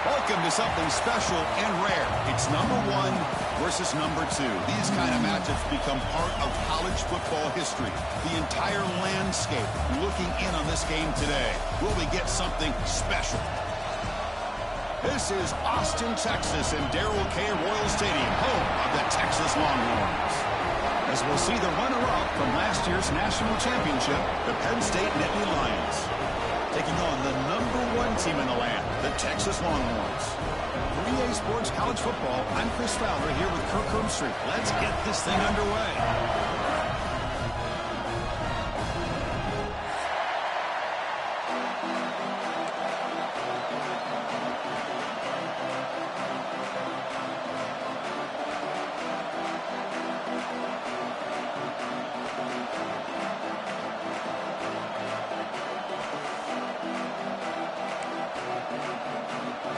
Welcome to something special and rare. It's number 1 versus number 2. These kind of matchups become part of college football history. The entire landscape looking in on this game today. Will we get something special? This is Austin, Texas, and Darrell K. Royal Stadium, home of the Texas Longhorns. As we'll see the runner-up from last year's national championship, the Penn State Nittany Lions, taking on the number 1 team in the land, the Texas Longhorns. For EA Sports College Football, I'm Chris Fowler here with Kirk Herbstreit. Let's get this thing underway.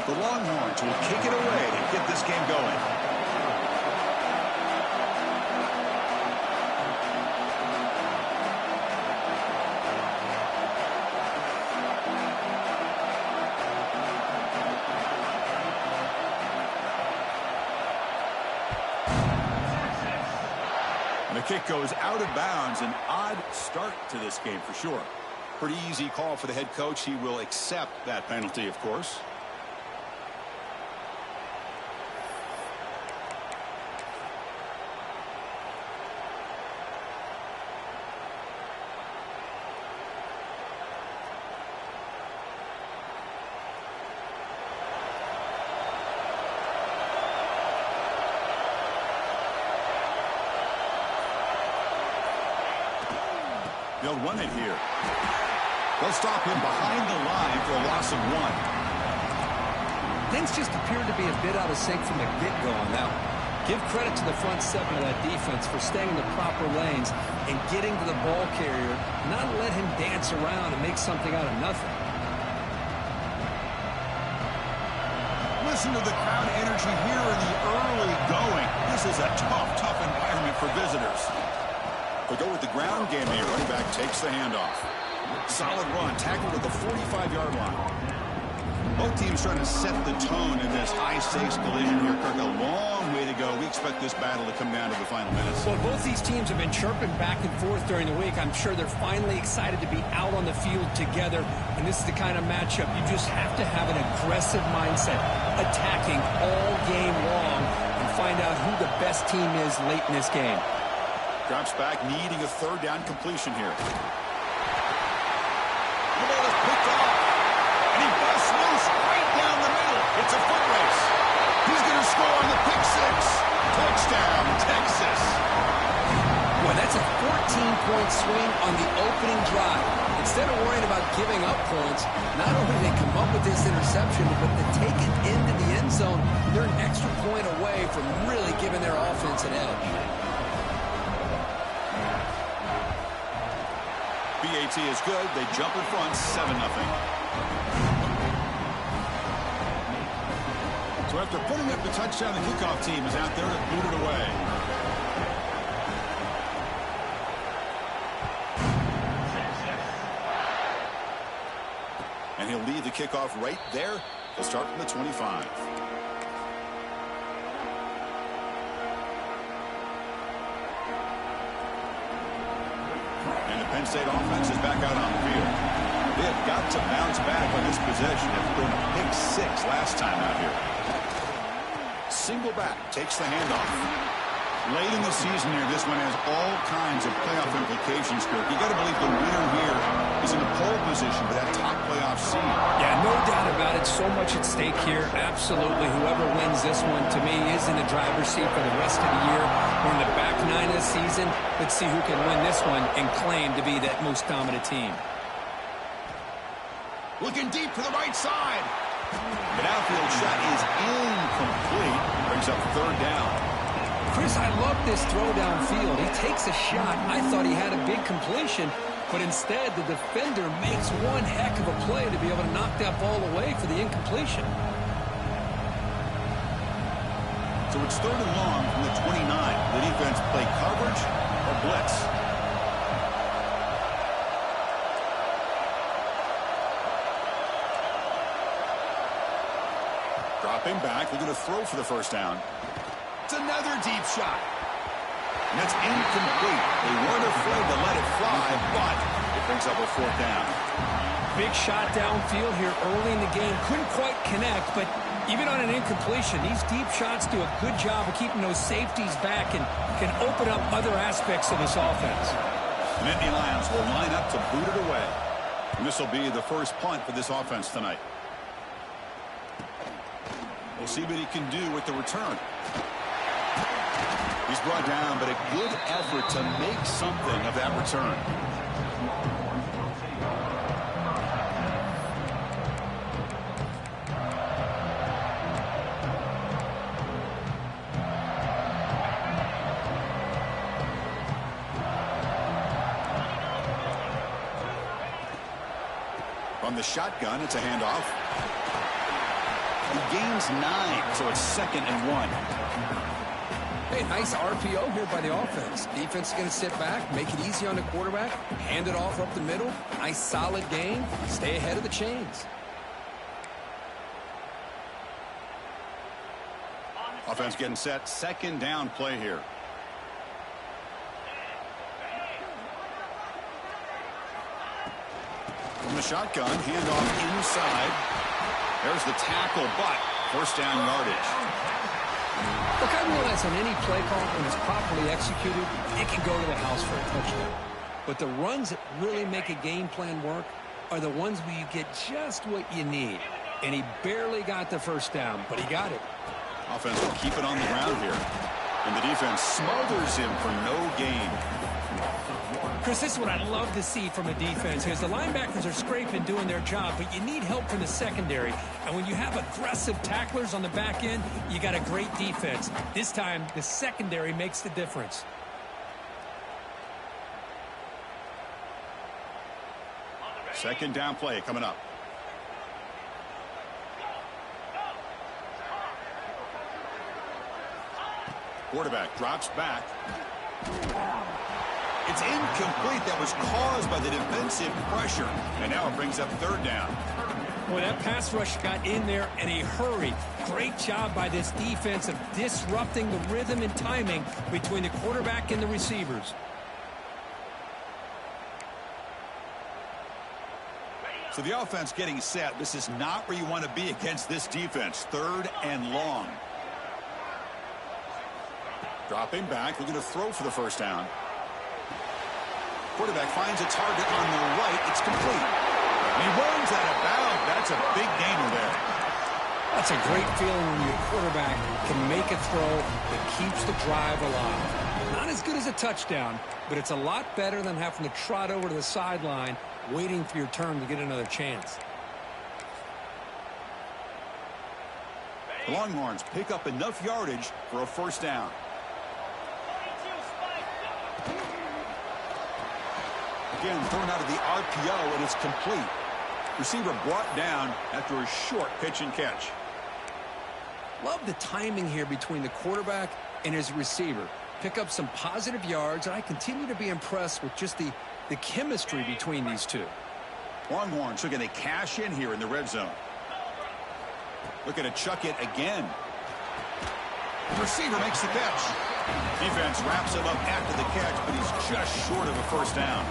The Longhorns will kick it away to get this game going. And the kick goes out of bounds. An odd start to this game for sure. Pretty easy call for the head coach. He will accept that penalty, of course. They'll run it here. They'll stop him behind the line for a loss of 1. Things just appeared to be a bit out of sync from the get-go on that one. Give credit to the front 7 of that defense for staying in the proper lanes and getting to the ball carrier, not let him dance around and make something out of nothing. Listen to the crowd energy here in the early going. This is a tough environment for visitors. They go with the ground game here. Running back takes the handoff. Solid run. Tackled at the 45-yard line. Both teams trying to set the tone in this high-stakes collision here. Kirk, a long way to go. We expect this battle to come down to the final minutes. Well, both these teams have been chirping back and forth during the week. I'm sure they're finally excited to be out on the field together. And this is the kind of matchup you just have to have an aggressive mindset, attacking all game long and find out who the best team is late in this game. Drops back, needing a 3rd down completion here. The ball is picked off, and he busts loose right down the middle. It's a foot race. He's going to score on the pick 6. Touchdown, Texas. Boy, that's a 14-point swing on the opening drive. Instead of worrying about giving up points, not only do they come up with this interception, but to take it into the end zone, they're an extra point away from really giving their offense an edge. BAT is good. They jump in front, 7-0. So after putting up the touchdown, the kickoff team is out there to boot it away. And he'll leave the kickoff right there. He'll start from the 25. Penn State offense is back out on the field. They have got to bounce back on this possession. They've thrown a pick 6 last time out here. Single back takes the handoff. Late in the season here, this one has all kinds of playoff implications, Kirk. You got to believe the winner here is in a pole position for that top playoff seed. Yeah, no doubt about it. So much at stake here. Absolutely. Whoever wins this one, to me, is in the driver's seat for the rest of the year. We're in the back 9 of the season. Let's see who can win this one and claim to be that most dominant team. Looking deep to the right side. The outfield shot is incomplete. Brings up 3rd down. Chris, I love this throw downfield. He takes a shot. I thought he had a big completion, but instead the defender makes one heck of a play to be able to knock that ball away for the incompletion. So it's 3rd and long from the 29. The defense play coverage or blitz. Dropping back, looking to throw for the first down. It's another deep shot. And that's incomplete. They weren't afraid to let it fly, but it brings up a fourth down. Big shot downfield here early in the game. Couldn't quite connect, but even on an incompletion, these deep shots do a good job of keeping those safeties back and can open up other aspects of this offense. The Nittany Lions will line up to boot it away. And this will be the first punt for this offense tonight. We'll see what he can do with the return. He's brought down, but a good effort to make something of that return. From the shotgun, it's a handoff. He gains 9, so it's 2nd and 1. Hey, nice RPO here by the offense. Defense is going to sit back, make it easy on the quarterback, hand it off up the middle. Nice, solid game. Stay ahead of the chains. Offense getting set. 2nd down play here. From the shotgun, handoff inside. There's the tackle, but first down yardage. Look, I realize on any play call, when it's properly executed, it can go to the house for a touchdown. But the runs that really make a game plan work are the ones where you get just what you need. And he barely got the first down, but he got it. Offense will keep it on the ground here. And the defense smothers him for no gain. Chris, this is what I love to see from a defense here. The linebackers are scraping, doing their job, but you need help from the secondary. And when you have aggressive tacklers on the back end, you got a great defense. This time, the secondary makes the difference. Second down play coming up. Quarterback drops back. It's incomplete. That was caused by the defensive pressure. And now it brings up 3rd down. Boy, that pass rush got in there in a hurry. Great job by this defense of disrupting the rhythm and timing between the quarterback and the receivers. So the offense getting set. This is not where you want to be against this defense. 3rd and long. Dropping back, looking to throw for the first down. Quarterback finds a target on the right. It's complete. And he runs out of bounds. That's a big gainer there. That's a great feeling when your quarterback can make a throw that keeps the drive alive. Not as good as a touchdown, but it's a lot better than having to trot over to the sideline waiting for your turn to get another chance. The Longhorns pick up enough yardage for a first down. Again, thrown out of the RPO, and it's complete. Receiver brought down after a short pitch and catch. Love the timing here between the quarterback and his receiver. Pick up some positive yards, and I continue to be impressed with just the chemistry between these two. Longhorns looking to cash in here in the red zone. Looking to chuck it again. The receiver makes the catch. Defense wraps him up after the catch, but he's just short of a first down.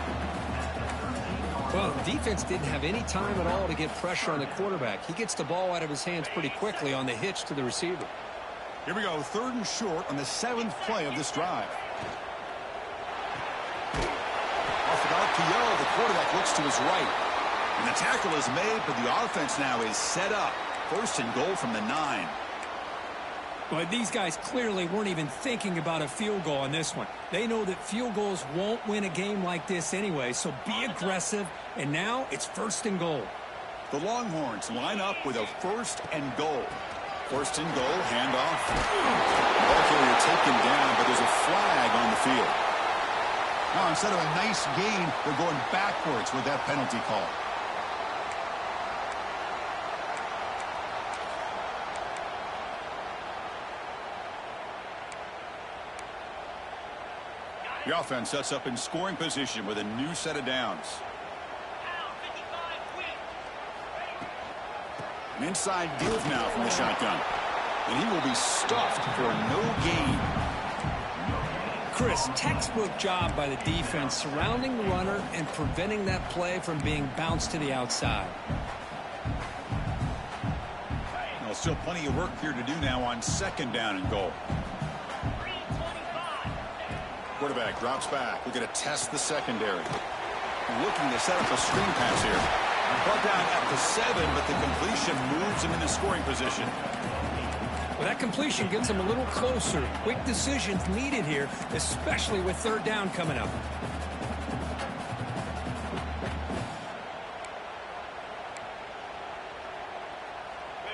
Well, the defense didn't have any time at all to get pressure on the quarterback. He gets the ball out of his hands pretty quickly on the hitch to the receiver. Here we go, 3rd and short on the 7th play of this drive. Off an RPO, the quarterback looks to his right. And the tackle is made, but the offense now is set up. 1st and goal from the 9. But these guys clearly weren't even thinking about a field goal on this one. They know that field goals won't win a game like this anyway, so be aggressive, and now it's 1st and goal. The Longhorns line up with a 1st and goal. 1st and goal, handoff. Ball carrier taken down, but there's a flag on the field. Now, instead of a nice gain, they're going backwards with that penalty call. The offense sets up in scoring position with a new set of downs. An inside give now from the shotgun. And he will be stuffed for no gain. Chris, textbook job by the defense surrounding the runner and preventing that play from being bounced to the outside. Well, still plenty of work here to do now on 2nd down and goal. Quarterback drops back. We're going to test the secondary. Looking to set up a screen pass here. Brought down at the 7, but the completion moves him into scoring position. Well, that completion gets him a little closer. Quick decisions needed here, especially with 3rd down coming up.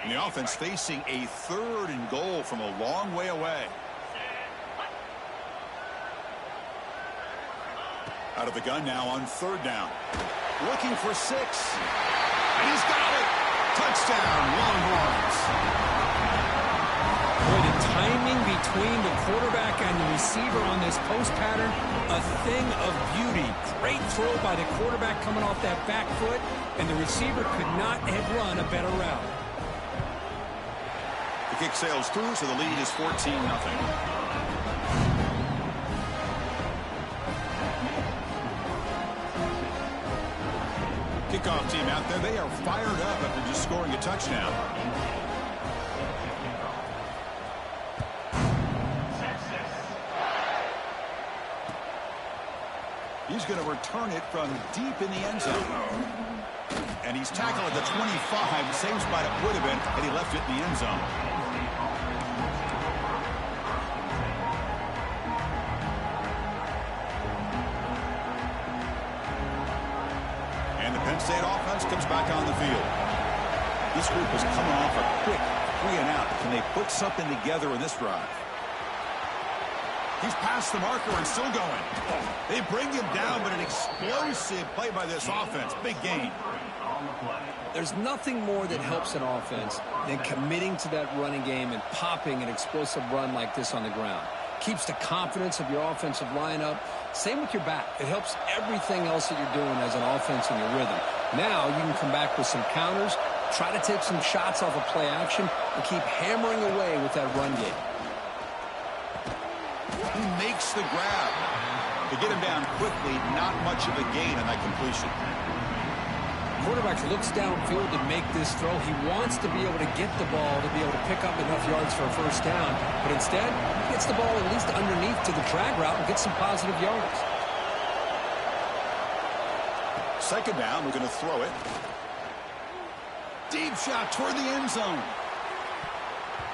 And the offense facing a 3rd and goal from a long way away. Out of the gun now on 3rd down. Looking for 6. And he's got it. Touchdown, Longhorns. Boy, the timing between the quarterback and the receiver on this post pattern, a thing of beauty. Great throw by the quarterback coming off that back foot, and the receiver could not have run a better route. The kick sails through, so the lead is 14-0. Kickoff team out there. They are fired up after just scoring a touchdown. He's going to return it from deep in the end zone. And he's tackled at the 25. Same spot it would have been had he left it in the end zone. Penn State offense comes back on the field. This group is coming off a quick 3-and-out. Can they put something together in this drive? He's past the marker and still going. They bring him down, but an explosive play by this offense. Big gain. There's nothing more that helps an offense than committing to that running game and popping an explosive run like this on the ground. Keeps the confidence of your offensive lineup. Same with your back. It helps everything else that you're doing as an offense in your rhythm. Now you can come back with some counters, try to take some shots off of play action, and keep hammering away with that run game. He makes the grab. To get him down quickly, not much of a gain on that completion. Quarterback looks downfield to make this throw. He wants to be able to get the ball to be able to pick up enough yards for a 1st down. But instead, he gets the ball at least underneath to the drag route and gets some positive yards. 2nd down, we're going to throw it. Deep shot toward the end zone.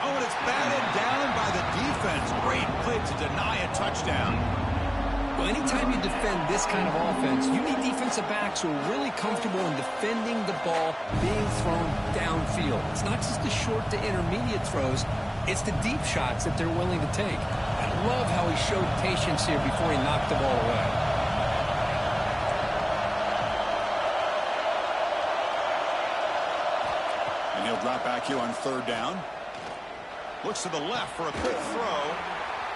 Oh, and it's batted down by the defense. Great play to deny a touchdown. Well, anytime you defend this kind of offense, you need defensive backs who are really comfortable in defending the ball being thrown downfield. It's not just the short to intermediate throws. It's the deep shots that they're willing to take. I love how he showed patience here before he knocked the ball away. And he'll drop back here on 3rd down. Looks to the left for a quick throw.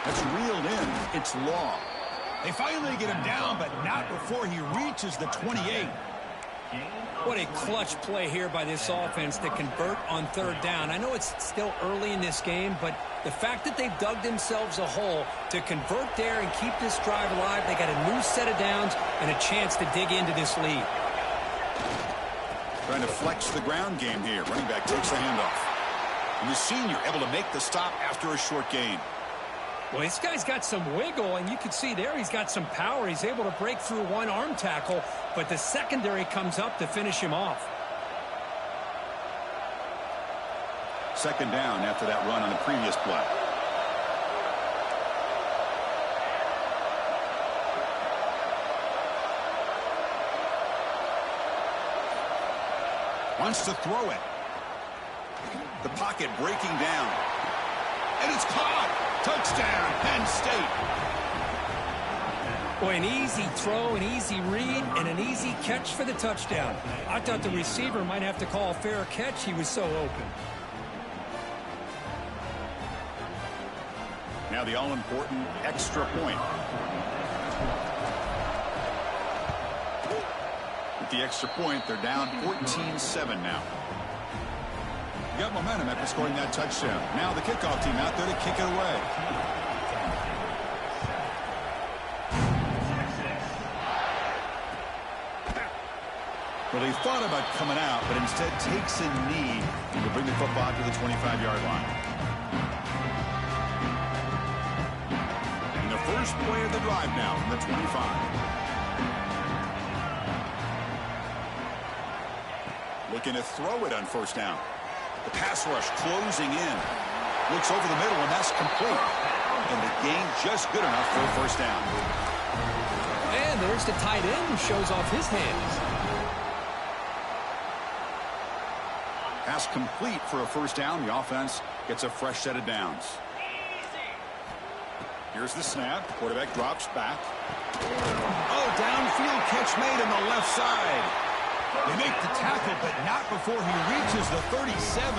That's reeled in. It's Law. They finally get him down, but not before he reaches the 28. What a clutch play here by this offense to convert on 3rd down. I know it's still early in this game, but the fact that they've dug themselves a hole to convert there and keep this drive alive, they got a new set of downs and a chance to dig into this lead. Trying to flex the ground game here. Running back takes the handoff. And the senior able to make the stop after a short gain. Well, this guy's got some wiggle, and you can see there he's got some power. He's able to break through one arm tackle, but the secondary comes up to finish him off. 2nd down after that run on the previous play. Wants to throw it. The pocket breaking down. And it's caught. Touchdown, Penn State. Boy, an easy throw, an easy read, and an easy catch for the touchdown. I thought the receiver might have to call a fair catch. He was so open. Now the all-important extra point. With the extra point, they're down 14-7 now. got momentum after scoring that touchdown. Now the kickoff team out there to kick it away. Well, he thought about coming out, but instead takes a knee to bring the football to the 25-yard line. And the first play of the drive now from the 25. Looking to throw it on first down. The pass rush closing in. Looks over the middle, and that's complete. And the gain just good enough for a first down. And there's the tight end who shows off his hands. Pass complete for a first down. The offense gets a fresh set of downs. Here's the snap. Quarterback drops back. Oh, downfield catch made on the left side. They make the tackle, but not before he reaches the 37.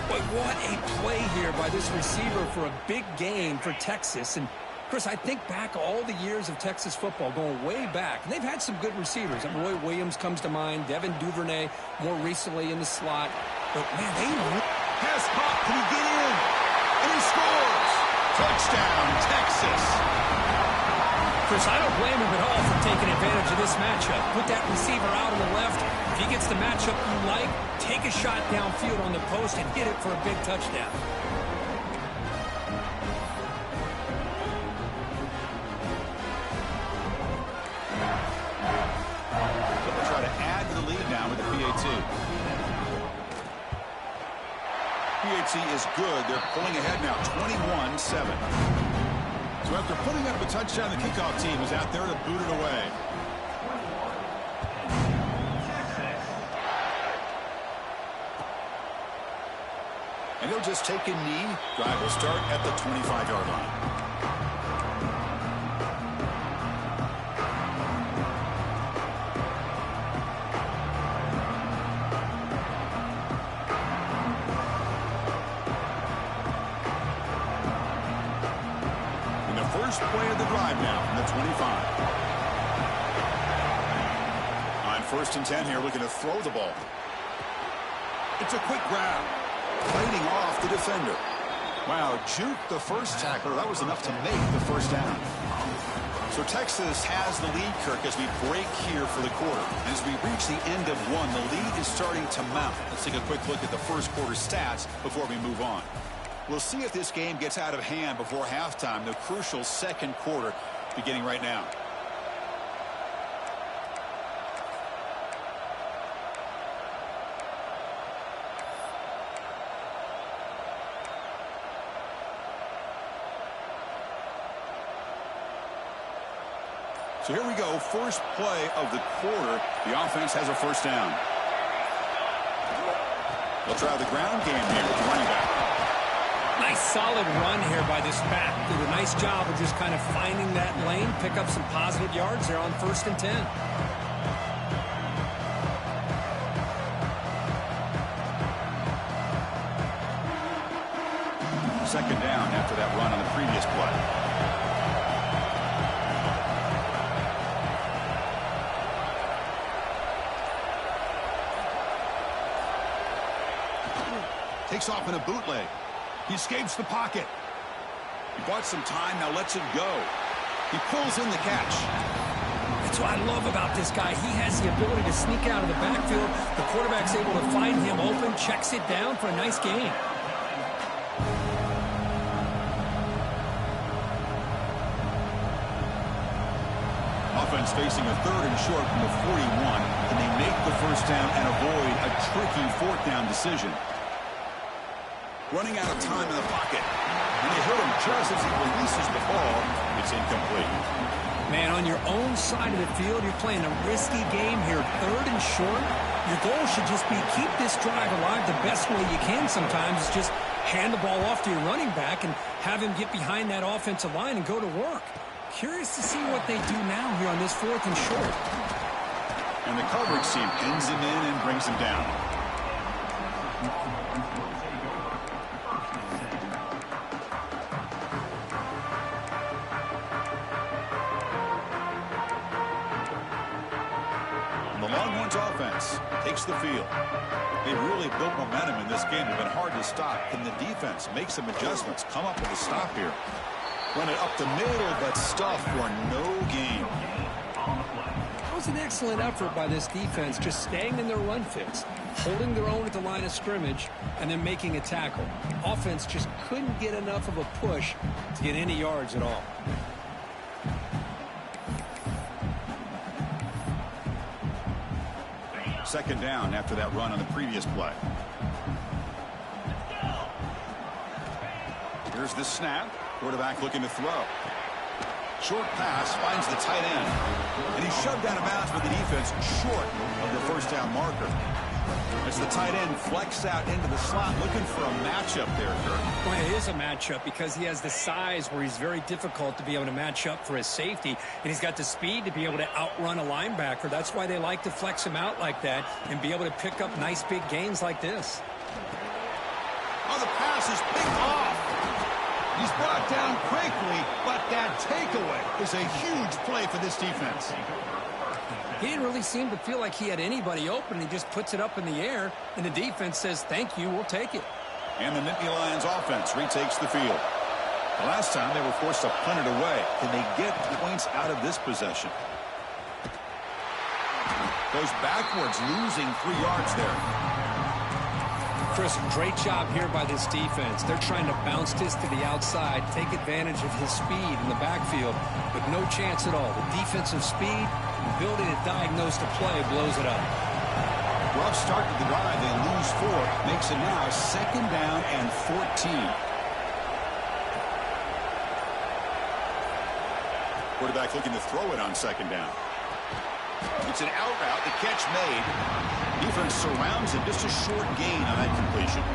But what a play here by this receiver for a big gain for Texas. And, Chris, I think back all the years of Texas football, going way back. And they've had some good receivers. Roy Williams comes to mind, Devin Duvernay more recently in the slot. But, man, they... Pass caught. Can he get in? And he scores! Touchdown, Texas! Chris, I don't blame him at all for taking advantage of this matchup. Put that receiver out on the left. If he gets the matchup you like, take a shot downfield on the post and hit it for a big touchdown. They'll try to add to the lead now with the PAT. PAT is good. They're pulling ahead now, 21-7. So after putting up a touchdown, the kickoff team is out there to boot it away. And he'll just take a knee. Drive will start at the 25-yard line. First play of the drive now from the 25. On 1st and 10 here, looking to throw the ball. It's a quick grab. Fighting off the defender. Wow, juke the first tackler. That was enough to make the first down. So Texas has the lead, Kirk, as we break here for the quarter. And as we reach the end of one, the lead is starting to mount. Let's take a quick look at the first quarter stats before we move on. We'll see if this game gets out of hand before halftime, the crucial second quarter beginning right now. So here we go, first play of the quarter. The offense has a first down. They'll try the ground game here with the running back. Nice solid run here by this back. Did a nice job of just kind of finding that lane, pick up some positive yards there on 1st and 10. Second down after that run on the previous play. Takes off in a bootleg. He escapes the pocket. He bought some time, now lets it go. He pulls in the catch. That's what I love about this guy. He has the ability to sneak out of the backfield. The quarterback's able to find him open, checks it down for a nice gain. Offense facing a 3rd and short from the 41. Can they make the first down and avoid a tricky 4th down decision? Running out of time in the pocket. And they hit him just as he releases the ball. It's incomplete. Man, on your own side of the field, you're playing a risky game here. 3rd and short. Your goal should just be keep this drive alive the best way you can sometimes. Is just hand the ball off to your running back and have him get behind that offensive line and go to work. Curious to see what they do now here on this 4th and short. And the coverage team pins him in and brings him down. takes the field. They really built momentum in this game. They've been hard to stop. Can the defense make some adjustments? Come up with a stop here. Run it up the middle, but stuff for no gain. That was an excellent effort by this defense, just staying in their run fits, holding their own at the line of scrimmage, and then making a tackle. The offense just couldn't get enough of a push to get any yards at all. Second down after that run on the previous play. Here's the snap. Quarterback looking to throw. Short pass finds the tight end. And he's shoved out of bounds with the defense short of the first down marker. As the tight end flex out into the slot, looking for a matchup there, Kirk. Well, it is a matchup because he has the size where he's very difficult to be able to match up for his safety, and he's got the speed to be able to outrun a linebacker. That's why they like to flex him out like that and be able to pick up nice big gains like this. Oh, the pass is picked off. He's brought down quickly, but that takeaway is a huge play for this defense. He didn't really seem to feel like he had anybody open. He just puts it up in the air, and the defense says, thank you, we'll take it. And the Nittany Lions offense retakes the field. The last time they were forced to punt it away. Can they get points out of this possession? Goes backwards, losing 3 yards there. Chris, great job here by this defense. They're trying to bounce this to the outside, take advantage of his speed in the backfield, but no chance at all. The defensive speed, ability to diagnose the play, blows it up. Rough start to the drive. They lose 4. Makes it now second down and 14. Quarterback looking to throw it on second down. It's an out route. The catch made. Defense surrounds it. Just a short gain on that completion.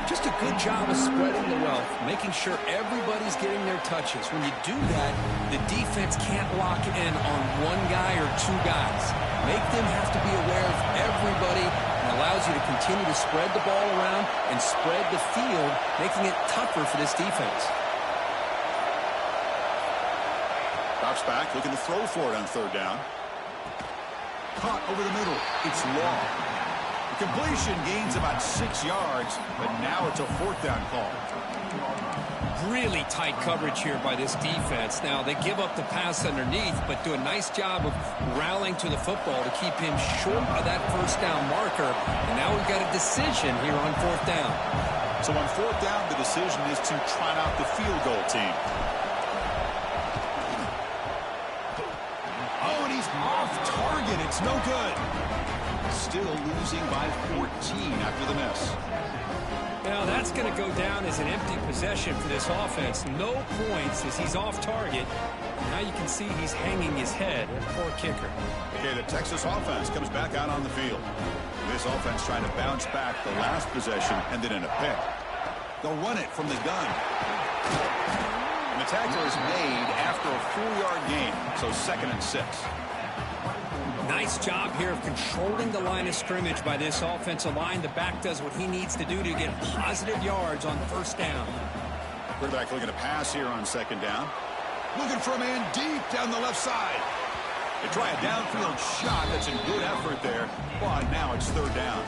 Just a good job of spreading the wealth, making sure everybody's getting their touches. When you do that, the defense can't lock in on one guy or 2 guys. Make them have to be aware of everybody, and allows you to continue to spread the ball around and spread the field, making it tougher for this defense. Drops back, looking to throw for it on third down. Caught over the middle. It's long. The completion gains about 6 yards, but now it's a 4th down call. Really tight coverage here by this defense. Now, they give up the pass underneath, but do a nice job of rallying to the football to keep him short of that first down marker. And now we've got a decision here on 4th down. So on 4th down, the decision is to trot out the field goal team. Oh, and he's off target. It's no good. Still losing by 14 after the miss. Now, that's going to go down as an empty possession for this offense. No points as he's off target. Now you can see he's hanging his head. Poor kicker. Okay, the Texas offense comes back out on the field. This offense trying to bounce back the last possession, ended in a pick. They'll run it from the gun. And the tackle is made after a 4-yard gain, so 2nd and 6. Nice job here of controlling the line of scrimmage by this offensive line. The back does what he needs to do to get positive yards on first down. Quarterback looking to pass here on second down. Looking for a man deep down the left side. They try a downfield shot. That's a good effort there, but now it's 3rd down.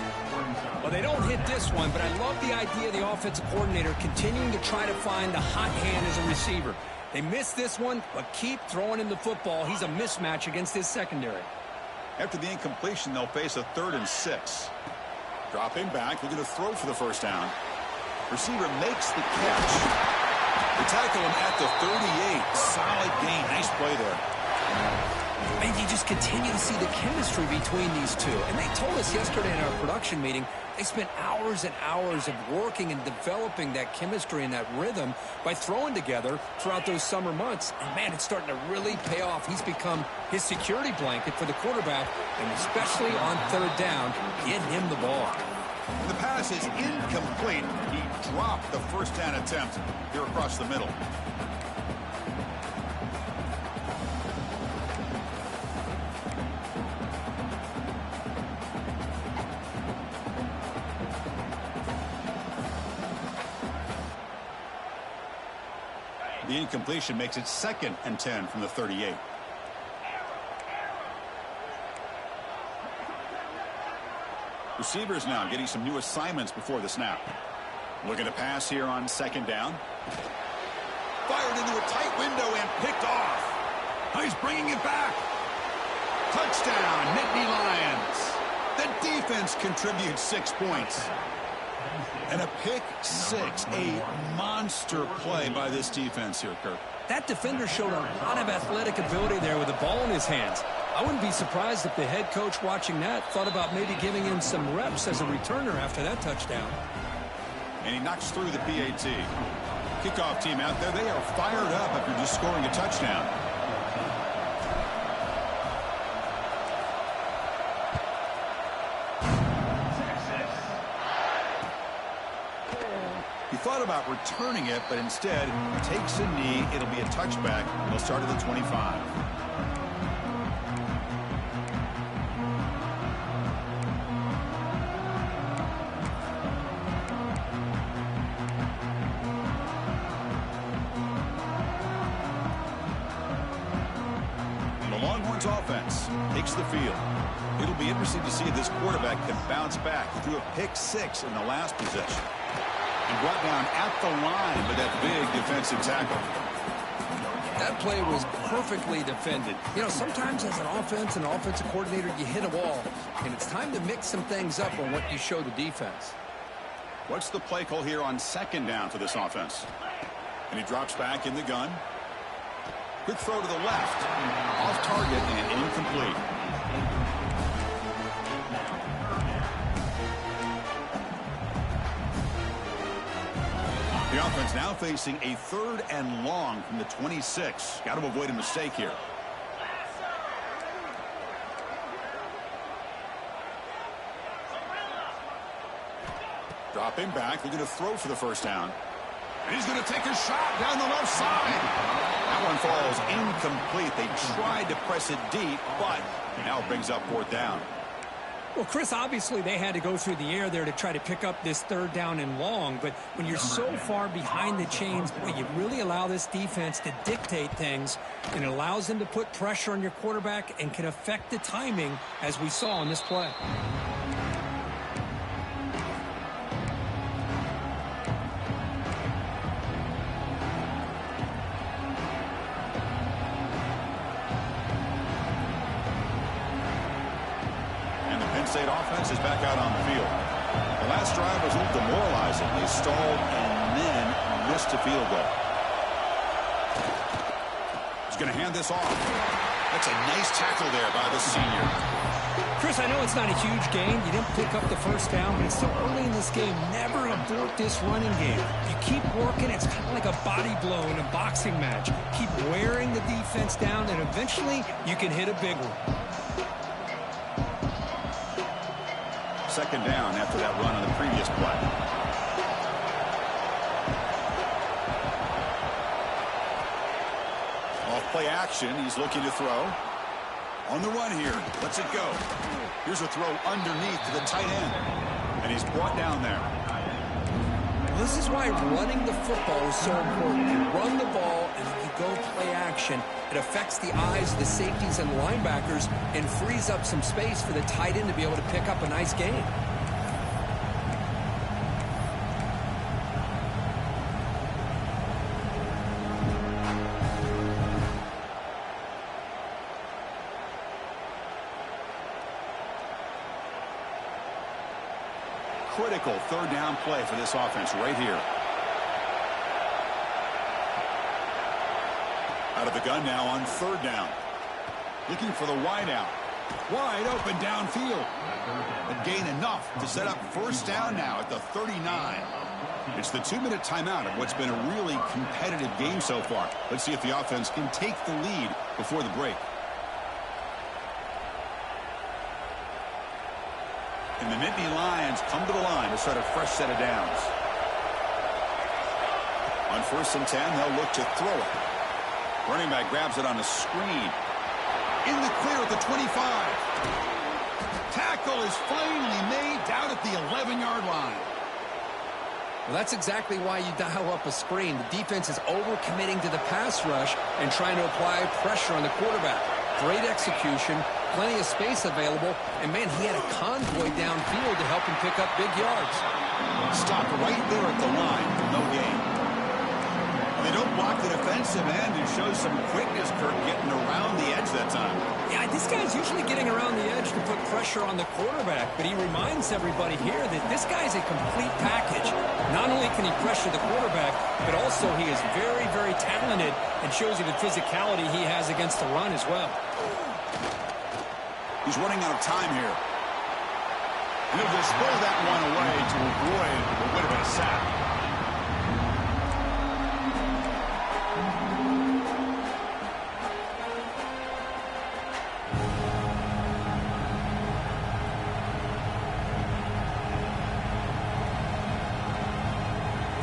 Well, they don't hit this one, but I love the idea of the offensive coordinator continuing to try to find the hot hand as a receiver. They missed this one, but keep throwing him the football. He's a mismatch against his secondary. After the incompletion, they'll face a 3rd and 6. Dropping back, looking to throw for the first down. Receiver makes the catch. They tackle him at the 38. Solid gain. Nice play there. And you just continue to see the chemistry between these two. And they told us yesterday in our production meeting, they spent hours and hours of working and developing that chemistry and that rhythm by throwing together throughout those summer months. And, man, it's starting to really pay off. He's become his security blanket for the quarterback, and especially on 3rd down, get him the ball. The pass is incomplete. He dropped the first down attempt here across the middle. The incompletion makes it 2nd and 10 from the 38. Receivers now getting some new assignments before the snap. Looking to pass here on second down. Fired into a tight window and picked off. He's bringing it back. Touchdown, Nittany Lions. The defense contributes 6 points. And a pick six, a monster play by this defense here, Kirk. That defender showed a lot of athletic ability there with the ball in his hands. I wouldn't be surprised if the head coach watching that thought about maybe giving him some reps as a returner after that touchdown. And he knocks through the PAT. Kickoff team out there, they are fired up after just scoring a touchdown. He thought about returning it, but instead takes a knee. It'll be a touchback. He'll start at the 25. The Longhorns offense takes the field. It'll be interesting to see if this quarterback can bounce back. He threw a pick six in the last possession. And brought down at the line with that big defensive tackle. That play was perfectly defended. You know, sometimes as an offense and offensive coordinator, you hit a wall. And it's time to mix some things up on what you show the defense. What's the play call here on second down for this offense? And he drops back in the gun. Quick throw to the left. Off target and incomplete. The offense now facing a 3rd and long from the 26. Got to avoid a mistake here. Dropping back, looking to throw for the first down. And he's going to take a shot down the left side. That one falls incomplete. They tried to press it deep, but now it brings up 4th down. Well, Chris, obviously they had to go through the air there to try to pick up this 3rd down and long. But when you're so far behind the chains, boy, you really allow this defense to dictate things. And it allows them to put pressure on your quarterback and can affect the timing, as we saw in this play. State offense is back out on the field. The last drive was a little demoralizing. They stalled and then missed a field goal. He's going to hand this off. That's a nice tackle there by the senior. Chris, I know it's not a huge gain. You didn't pick up the first down, but it's still early in this game. Never abort this running game. You keep working, it's kind of like a body blow in a boxing match. Keep wearing the defense down, and eventually you can hit a big one. Second down after that run on the previous play. Off play action. He's looking to throw. On the run here. Lets it go. Here's a throw underneath to the tight end. And he's brought down there. This is why running the football is so important. You run the ball and you go play action. It affects the eyes of the safeties and linebackers and frees up some space for the tight end to be able to pick up a nice gain. Critical 3rd down play for this offense right here. Out of the gun now on 3rd down. Looking for the wide out. Wide open downfield. But gain enough to set up 1st down now at the 39. It's the 2-minute timeout of what's been a really competitive game so far. Let's see if the offense can take the lead before the break. And the Nittany Lions come to the line to start a fresh set of downs. On 1st and 10, they'll look to throw it. Running back grabs it on a screen. In the clear at the 25. Tackle is finally made down at the 11-yard line. Well, that's exactly why you dial up a screen. The defense is overcommitting to the pass rush and trying to apply pressure on the quarterback. Great execution, plenty of space available, and, man, he had a convoy downfield to help him pick up big yards. Stopped right there at the line for no gain. They don't block the defensive end and show some quickness, Kirk, getting around the edge that time. Yeah, this guy's usually getting around the edge to put pressure on the quarterback, but he reminds everybody here that this guy's a complete package. Not only can he pressure the quarterback, but also he is very, very talented and shows you the physicality he has against the run as well. He's running out of time here. And he'll just throw that one away to avoid what would have been a sack.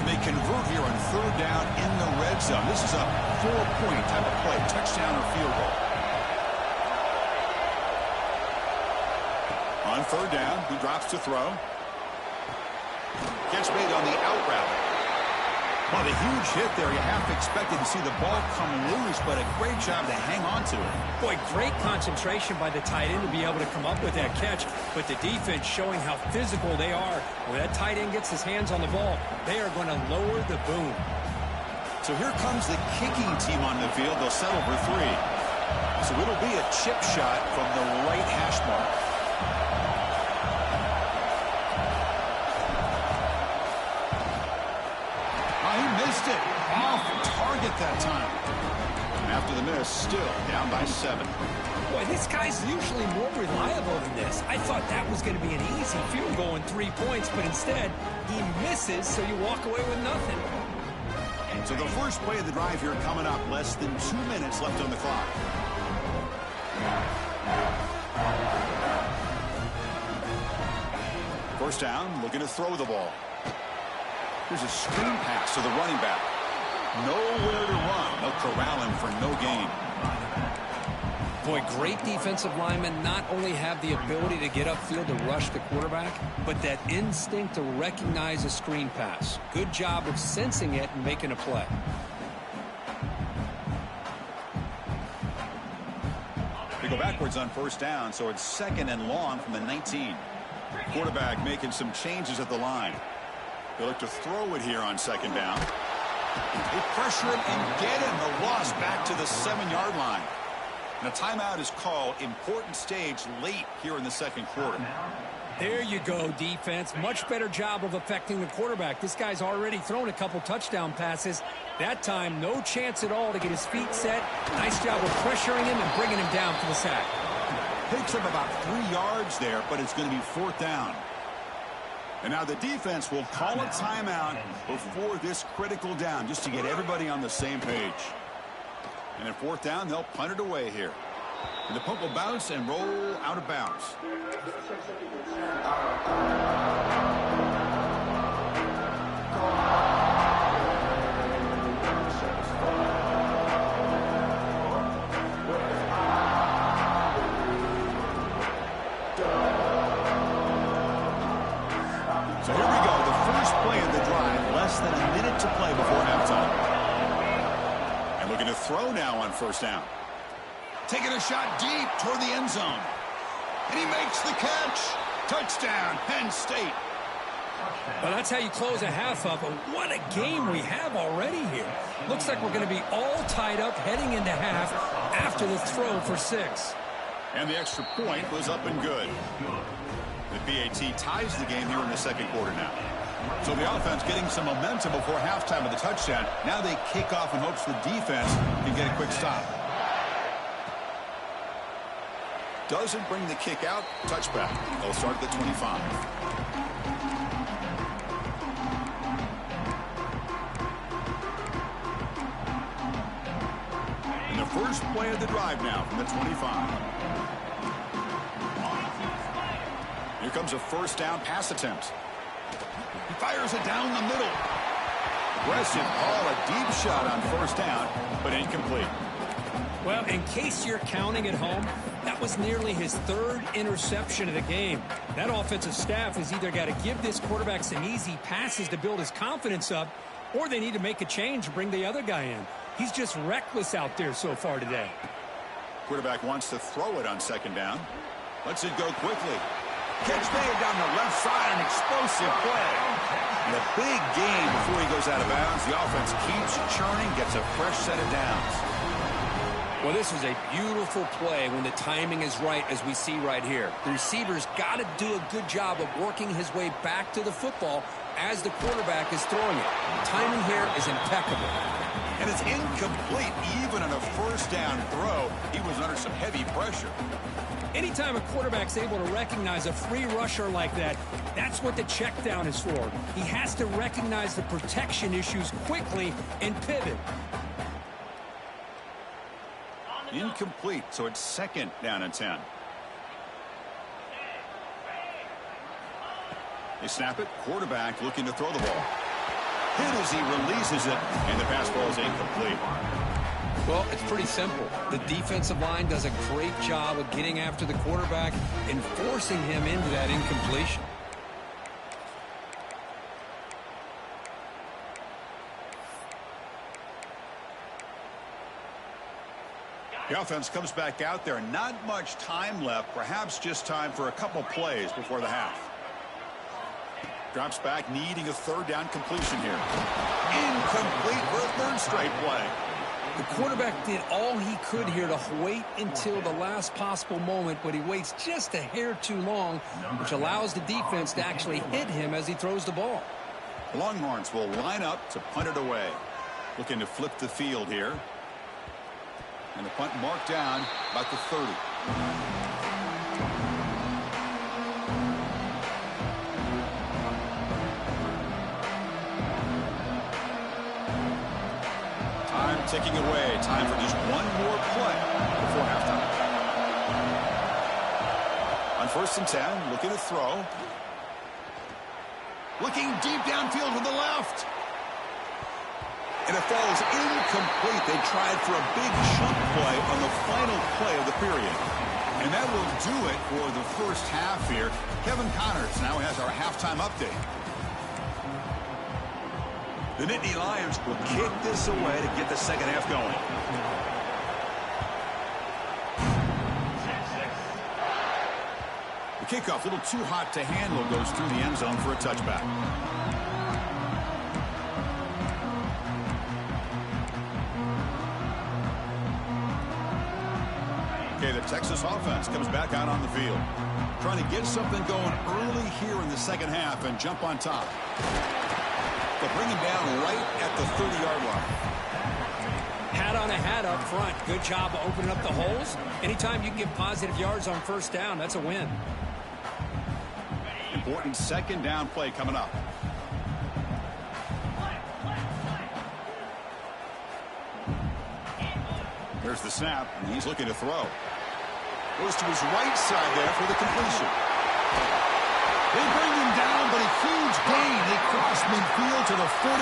They convert here on third down in the red zone. This is a 4-point type of play, touchdown or field goal. On third down, he drops to throw. Catch made on the out route. Well, the huge hit there. You half expected to see the ball come loose, but a great job to hang on to it. Boy, great concentration by the tight end to be able to come up with that catch, but the defense showing how physical they are. When that tight end gets his hands on the ball, they are going to lower the boom. So here comes the kicking team on the field. They'll settle for 3. So it'll be a chip shot from the right hash mark. He missed it. Off target that time. And after the miss, still down by 7. Boy, this guy's usually more reliable than this. I thought that was going to be an easy field goal and 3 points, but instead, he misses, so you walk away with nothing. So the first play of the drive here coming up. Less than 2 minutes left on the clock. First down, looking to throw the ball. Here's a screen pass to the running back. Nowhere to run. They'll corral him for no gain. Boy, great defensive linemen not only have the ability to get upfield to rush the quarterback, but that instinct to recognize a screen pass. Good job of sensing it and making a play. They go backwards on first down, so it's 2nd and long from the 19. Quarterback making some changes at the line. They look to throw it here on 2nd down. They pressure him and get him. The loss back to the 7-yard line. And a timeout is called. Important stage late here in the second quarter. There you go, defense. Much better job of affecting the quarterback. This guy's already thrown a couple touchdown passes. That time, no chance at all to get his feet set. Nice job of pressuring him and bringing him down for the sack. Picks up about 3 yards there, but it's going to be 4th down. And now the defense will call a timeout before this critical down, just to get everybody on the same page. And at 4th down, they'll punt it away here. And the punt will bounce and roll out of bounds. So here we go, the first play of the drive, less than a minute to play before halftime. And looking to throw now on first down. Taking a shot deep toward the end zone. And he makes the catch. Touchdown, Penn State. Well, that's how you close a half up. What a game we have already here. Looks like we're going to be all tied up heading into half after the throw for 6. And the extra point was up and good. The BAT ties the game here in the second quarter now. So the offense getting some momentum before halftime with the touchdown. Now they kick off in hopes the defense can get a quick stop. Doesn't bring the kick out. Touchback. They'll start at the 25. And the first play of the drive now from the 25. Here comes a first down pass attempt. He fires it down the middle. Aggressive call, a deep shot on first down, but incomplete. Well, in case you're counting at home, that was nearly his 3rd interception of the game. That offensive staff has either got to give this quarterback some easy passes to build his confidence up, or they need to make a change and bring the other guy in. He's just reckless out there so far today. Quarterback wants to throw it on second down. Lets it go quickly. Catch made down the left side, an explosive play. And a big gain before he goes out of bounds. The offense keeps churning, gets a fresh set of downs. Well, this is a beautiful play when the timing is right, as we see right here. The receiver's got to do a good job of working his way back to the football as the quarterback is throwing it. Timing here is impeccable. And it's incomplete. Even on a first down throw, he was under some heavy pressure. Anytime a quarterback's able to recognize a free rusher like that, that's what the check down is for. He has to recognize the protection issues quickly and pivot. Incomplete, so it's second down and 10. They snap it. Quarterback looking to throw the ball. Hit as he releases it, and the pass ball is incomplete. Well, it's pretty simple. The defensive line does a great job of getting after the quarterback and forcing him into that incompletion. The offense comes back out there. Not much time left. Perhaps just time for a couple plays before the half. Drops back, needing a third down completion here. Incomplete for a third straight play. The quarterback did all he could here to wait until the last possible moment, but he waits just a hair too long, which allows the defense to actually hit him as he throws the ball. The Longhorns will line up to punt it away. Looking to flip the field here. And the punt marked down about the 30. Time ticking away. Time for just one more play before halftime. On 1st and 10, looking to throw. Looking deep downfield to the left. And it falls incomplete. They tried for a big chunk play on the final play of the period. And that will do it for the first half here. Kevin Connors now has our halftime update. The Nittany Lions will kick this away to get the second half going. The kickoff, a little too hot to handle, goes through the end zone for a touchback. Okay, the Texas offense comes back out on the field. Trying to get something going early here in the second half and jump on top. They'll bring him down right at the 30-yard line. Hat on a hat up front. Good job of opening up the holes. Anytime you can get positive yards on first down, that's a win. Important second down play coming up. There's the snap, and he's looking to throw. Goes to his right side there for the completion. They bring him down, but a huge gain. They cross midfield to the 49.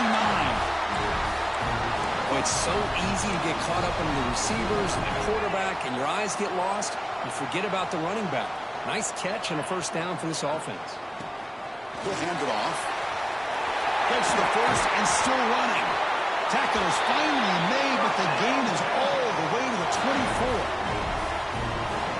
Oh, it's so easy to get caught up in the receivers and the quarterback, and your eyes get lost. You forget about the running back. Nice catch and a first down for this offense. He'll hand it off. Gets the first and still running. Tackle is finally made, but the gain is all the way to the 24.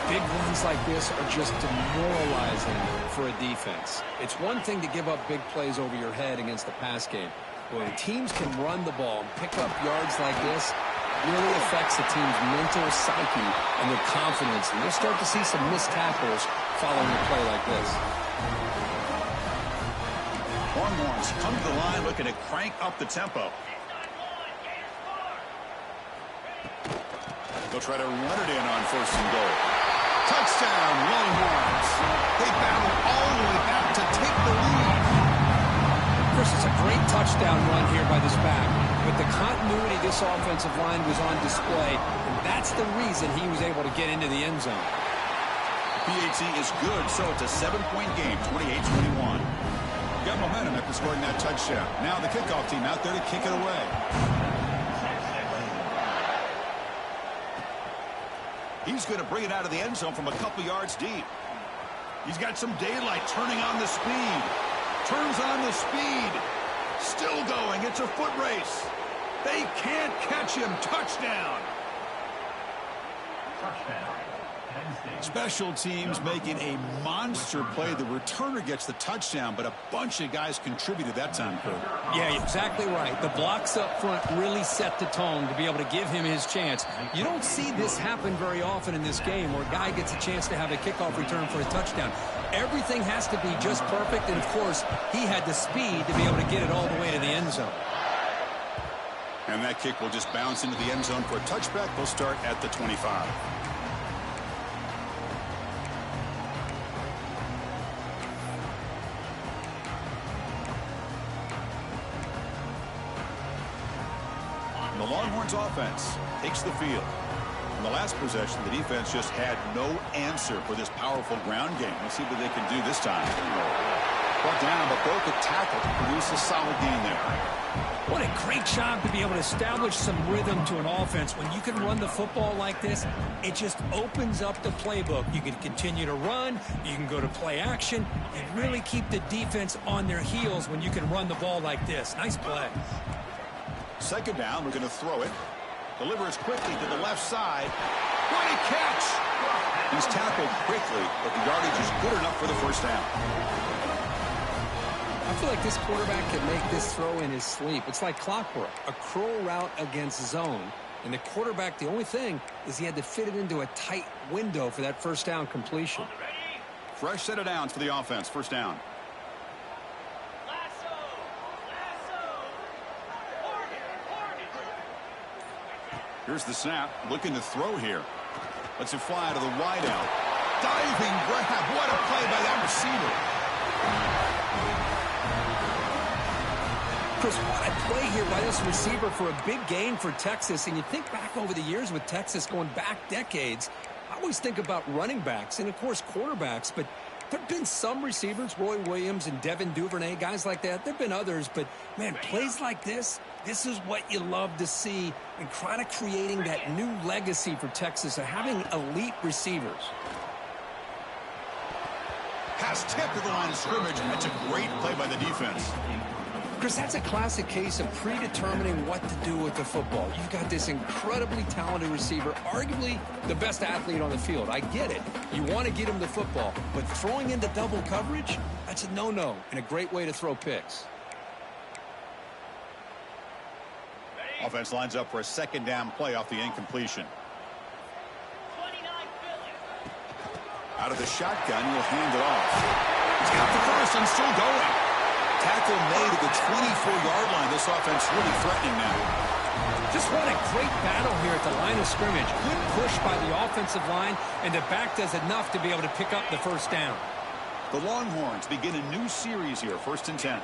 Big runs like this are just demoralizing for a defense. It's one thing to give up big plays over your head against the pass game. When teams can run the ball and pick up yards like this, it really affects the team's mental psyche and their confidence. And you'll start to see some missed tackles following a play like this. Longhorns come to the line looking to crank up the tempo. They'll try to run it in on 1st and goal. Touchdown, Longhorns. They battle all the way back to take the lead. Chris, it's a great touchdown run here by this back, but the continuity of this offensive line was on display, and that's the reason he was able to get into the end zone. PAT is good, so it's a 7-point game, 28-21. Got momentum after scoring that touchdown. Now the kickoff team out there to kick it away. He's going to bring it out of the end zone from a couple yards deep. He's got some daylight, turning on the speed. Turns on the speed. Still going. It's a foot race. They can't catch him. Touchdown. Special teams making a monster play. The returner gets the touchdown, but a bunch of guys contributed that time, Kurt. Yeah, exactly right. The blocks up front really set the tone to be able to give him his chance. You don't see this happen very often in this game where a guy gets a chance to have a kickoff return for a touchdown. Everything has to be just perfect, and, of course, he had the speed to be able to get it all the way to the end zone. And that kick will just bounce into the end zone for a touchback. They'll start at the 25. The Longhorns offense takes the field. In the last possession, the defense just had no answer for this powerful ground game. Let's see what they can do this time. Brought down, but broke a tackle to produce a solid gain there. What a great job to be able to establish some rhythm to an offense. When you can run the football like this, it just opens up the playbook. You can continue to run. You can go to play action. And really keep the defense on their heels when you can run the ball like this. Nice play. Second down, we're going to throw it. Delivers quickly to the left side. Great catch! He's tackled quickly, but the yardage is good enough for the first down. I feel like this quarterback can make this throw in his sleep. It's like clockwork. A curl route against zone. And the quarterback, the only thing is he had to fit it into a tight window for that first down completion. Fresh set of downs for the offense. First down. Here's the snap. Looking to throw here. Lets it fly to the wide out. Diving grab. What a play by that receiver. Chris, what a play here by this receiver for a big gain for Texas. And you think back over the years with Texas going back decades, I always think about running backs and, of course, quarterbacks. But there have been some receivers, Roy Williams and Devin Duvernay, guys like that. There have been others. But, man, plays like this is what you love to see and kind of creating that new legacy for Texas of having elite receivers. Pass tipped to the line of scrimmage. That's a great play by the defense. Chris, that's a classic case of predetermining what to do with the football. You've got this incredibly talented receiver, arguably the best athlete on the field. I get it. You want to get him the football, but throwing into double coverage, that's a no-no and a great way to throw picks. Offense lines up for a second down play off the incompletion. Out of the shotgun, he'll hand it off. He's got the first and still going. Tackle made at the 24-yard line. This offense really threatening now. Just what a great battle here at the line of scrimmage. Good push by the offensive line, and the back does enough to be able to pick up the first down. The Longhorns begin a new series here, 1st and 10.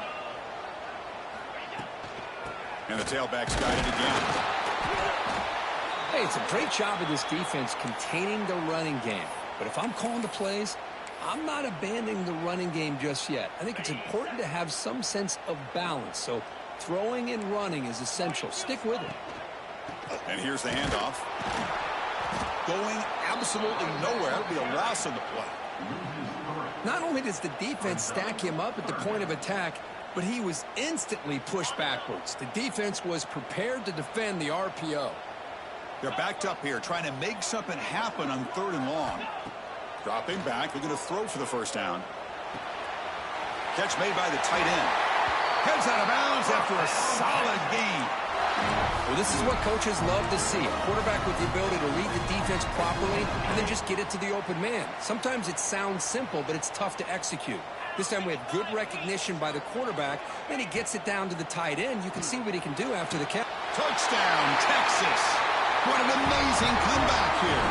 And the tailback's got it again. Hey, it's a great job of this defense containing the running game. But if I'm calling the plays, I'm not abandoning the running game just yet. I think it's important to have some sense of balance. So throwing and running is essential. Stick with it. And here's the handoff. Going absolutely nowhere. That'll be a loss on the play. Not only does the defense stack him up at the point of attack, but he was instantly pushed backwards. The defense was prepared to defend the RPO. They're backed up here, trying to make something happen on 3rd and long. Dropping back, they're going to throw for the first down. Catch made by the tight end. Heads out of bounds after a solid gain. Well, this is what coaches love to see. A quarterback with the ability to read the defense properly and then just get it to the open man. Sometimes it sounds simple, but it's tough to execute. This time we have good recognition by the quarterback. Then he gets it down to the tight end. You can see what he can do after the catch. Touchdown, Texas. What an amazing comeback here.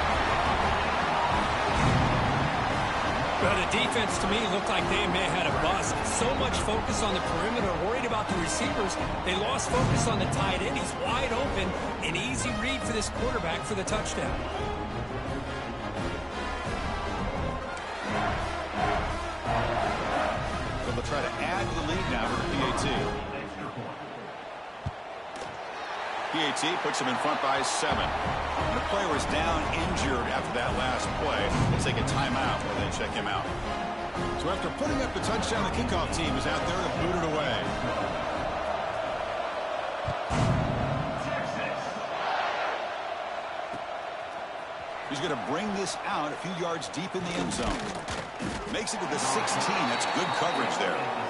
Well, the defense, to me, looked like they may have had a bust. So much focus on the perimeter, worried about the receivers. They lost focus on the tight end. He's wide open. An easy read for this quarterback for the touchdown. So they'll try to add to the lead now for the PAT. PAT puts him in front by 7. The player is down injured after that last play. We'll take a timeout while they check him out. So after putting up the touchdown, the kickoff team is out there to boot it away. He's going to bring this out a few yards deep in the end zone. Makes it to the 16. That's good coverage there.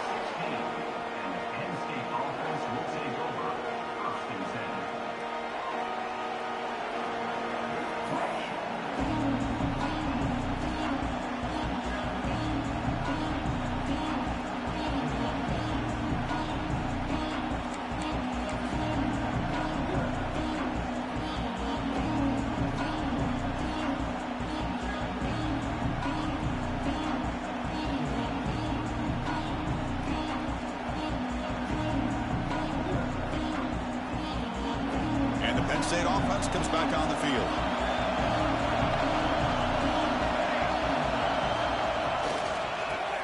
Penn State offense comes back on the field.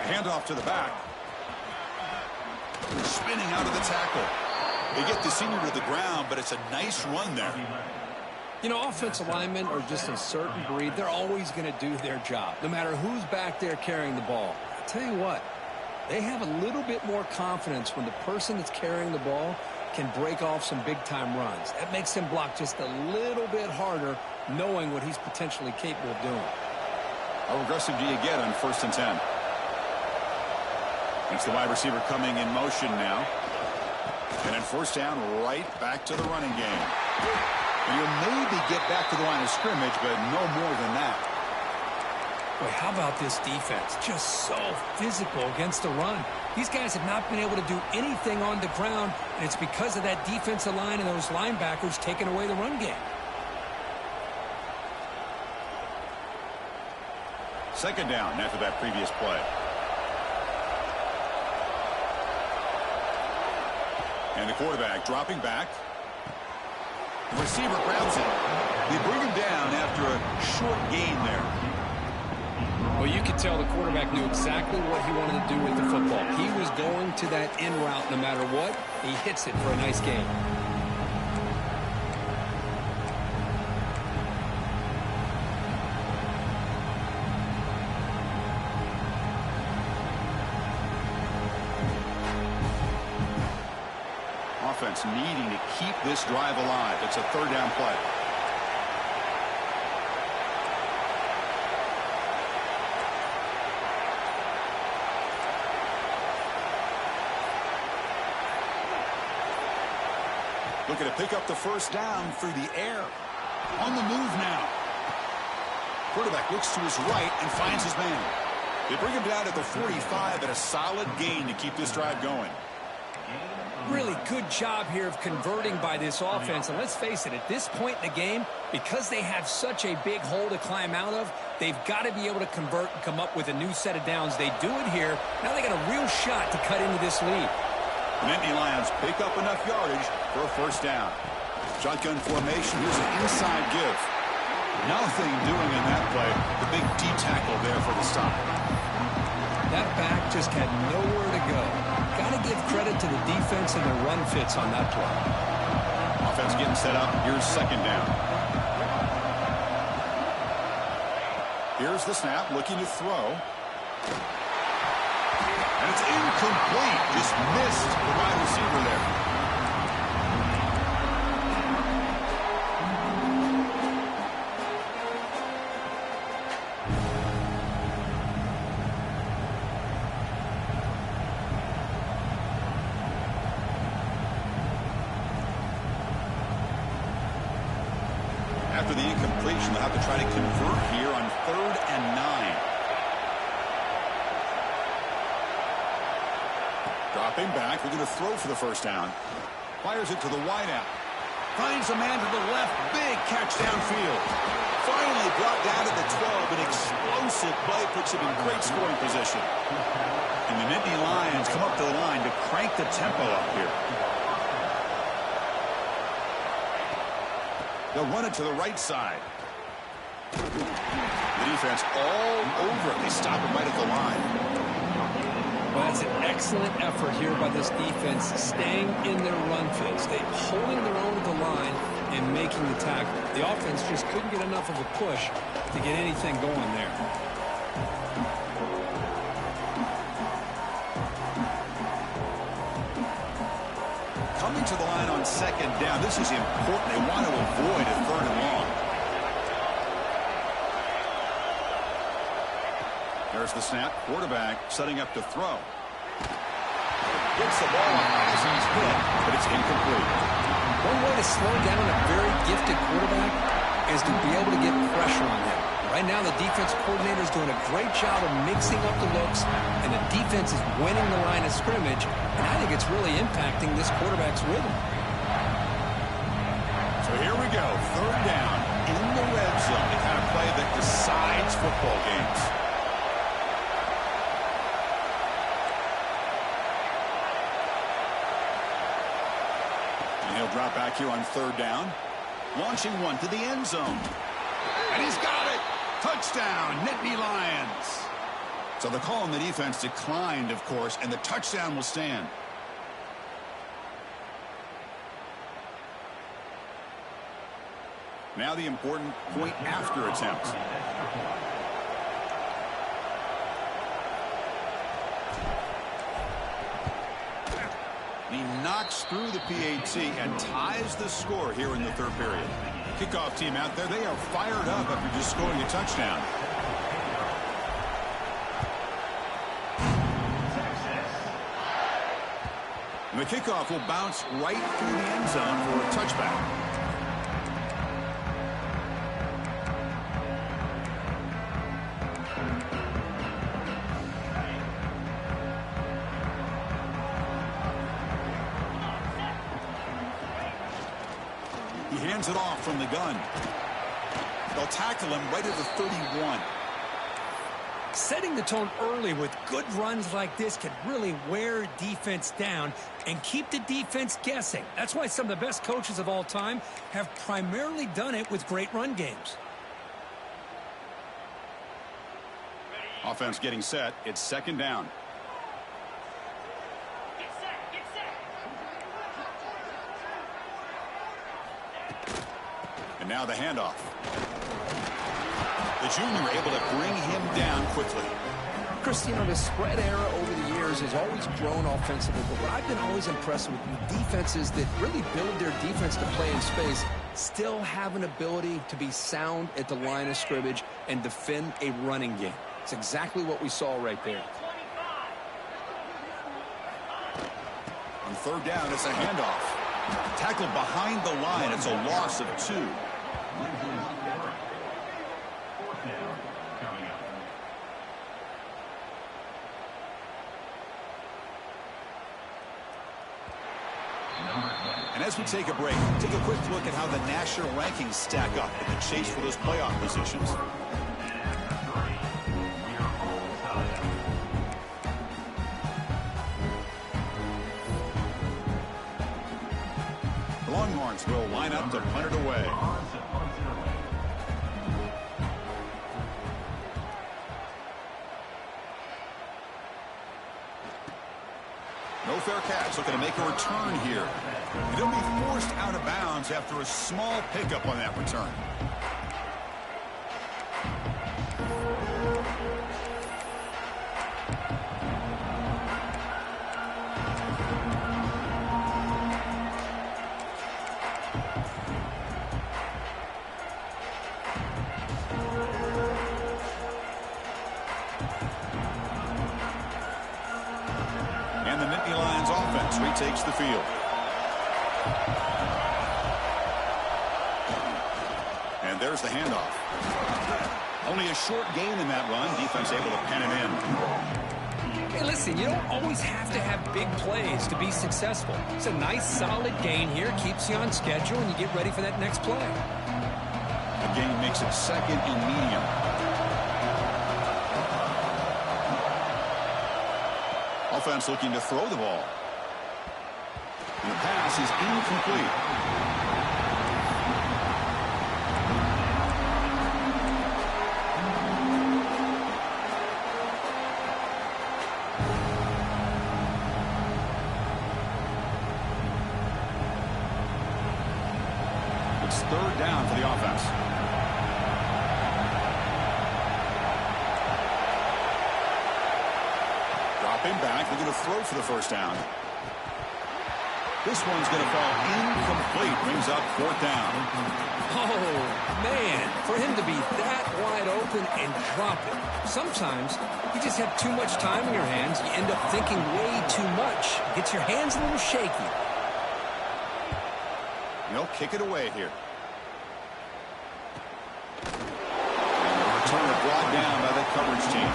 Handoff to the back. Spinning out of the tackle. They get the senior to the ground, but it's a nice run there. You know, offensive linemen are just a certain breed. They're always going to do their job, no matter who's back there carrying the ball. I'll tell you what, they have a little bit more confidence when the person that's carrying the ball can break off some big-time runs. That makes him block just a little bit harder, knowing what he's potentially capable of doing. How aggressive do you get on 1st and 10? It's the wide receiver coming in motion now. And then 1st down, right back to the running game. And you'll maybe get back to the line of scrimmage, but no more than that. Boy, how about this defense? Just so physical against the run. These guys have not been able to do anything on the ground, and it's because of that defensive line and those linebackers taking away the run game. 2nd down after that previous play. And the quarterback dropping back. The receiver grabs it. They bring him down after a short gain there. Well, you could tell the quarterback knew exactly what he wanted to do with the football. He was going to that in route no matter what. He hits it for a nice gain. Offense needing to keep this drive alive. It's a 3rd down play. Looking to pick up the 1st down through the air. On the move now. Quarterback looks to his right and finds his man. They bring him down at the 45 at a solid gain to keep this drive going. Really good job here of converting by this offense. And let's face it, at this point in the game, because they have such a big hole to climb out of, they've got to be able to convert and come up with a new set of downs. They do it here. Now they got a real shot to cut into this lead. The Nittany Lions pick up enough yardage for a 1st down. Shotgun formation. Here's an inside give. Nothing doing in that play. The big D tackle there for the stop. That back just had nowhere to go. Got to give credit to the defense and the run fits on that play. Offense getting set up. Here's 2nd down. Here's the snap, looking to throw. And it's incomplete. Just missed the wide receiver there. After the incompletion, they'll have to try to convert here on 3rd and 9. Dropping back, we're going to throw for the 1st down. Fires it to the wideout. Finds a man to the left. Big catch downfield. Finally brought down to the 12. An explosive play puts him in great scoring position. And the Nittany Lions come up to the line to crank the tempo up here. They'll run it to the right side. The defense all over it. They stop him right at the line. Well, that's an excellent effort here by this defense, staying in their run fits. They're holding their own at the line and making the tackle. The offense just couldn't get enough of a push to get anything going there. Coming to the line on 2nd down. This is important. They want to avoid a 3rd and long. There's the snap. Quarterback setting up to throw. Gets the ball as he's hit, but it's incomplete. One way to slow down a very gifted quarterback is to be able to get pressure on him. Right now, the defense coordinator is doing a great job of mixing up the looks, and the defense is winning the line of scrimmage, and I think it's really impacting this quarterback's rhythm. So here we go, third down in the red zone, the kind of play that decides football games. And he'll drop back here on third down, launching one to the end zone. And he's got it! Touchdown, Nittany Lions! So the call on the defense declined, of course, and the touchdown will stand. Now the important point after attempt. He knocks through the PAT and ties the score here in the third period. Kickoff team out there, they are fired up after just scoring a touchdown. And the kickoff will bounce right through the end zone for a touchback. He hands it off from the gun. They'll tackle him right at the 31. Setting the tone early with good runs like this can really wear defense down and keep the defense guessing. That's why some of the best coaches of all time have primarily done it with great run games. Offense getting set. It's second down. And now the handoff. The junior able to bring him down quickly. Chris, you know, the spread era over the years has always grown offensively, but what I've been always impressed with defenses that really build their defense to play in space still have an ability to be sound at the line of scrimmage and defend a running game. It's exactly what we saw right there. On third down, it's a handoff. Tackled behind the line. It's a loss of 2. And as we take a break, take a quick look at how the national rankings stack up in the chase for those playoff positions. Longhorns will line up to punt it away. No fair catch, looking to make a return here. And he'll be forced out of bounds after a small pickup on that return. And the Nittany Lions offense retakes the field. And there's the handoff. Only a short gain in that run. Defense able to pen it in. Hey, listen, you don't always have to have big plays to be successful. It's a nice, solid gain here. Keeps you on schedule, and you get ready for that next play. The gain makes it second and medium. Offense looking to throw the ball. And the pass is incomplete. It's third down for the offense. Dropping back, looking to throw for the first down. This one's going to fall incomplete. Brings up fourth down. Oh, man, for him to be that wide open and drop it. Sometimes you just have too much time in your hands. You end up thinking way too much. Gets your hands a little shaky. He'll kick it away here. And the returner brought down by the coverage team.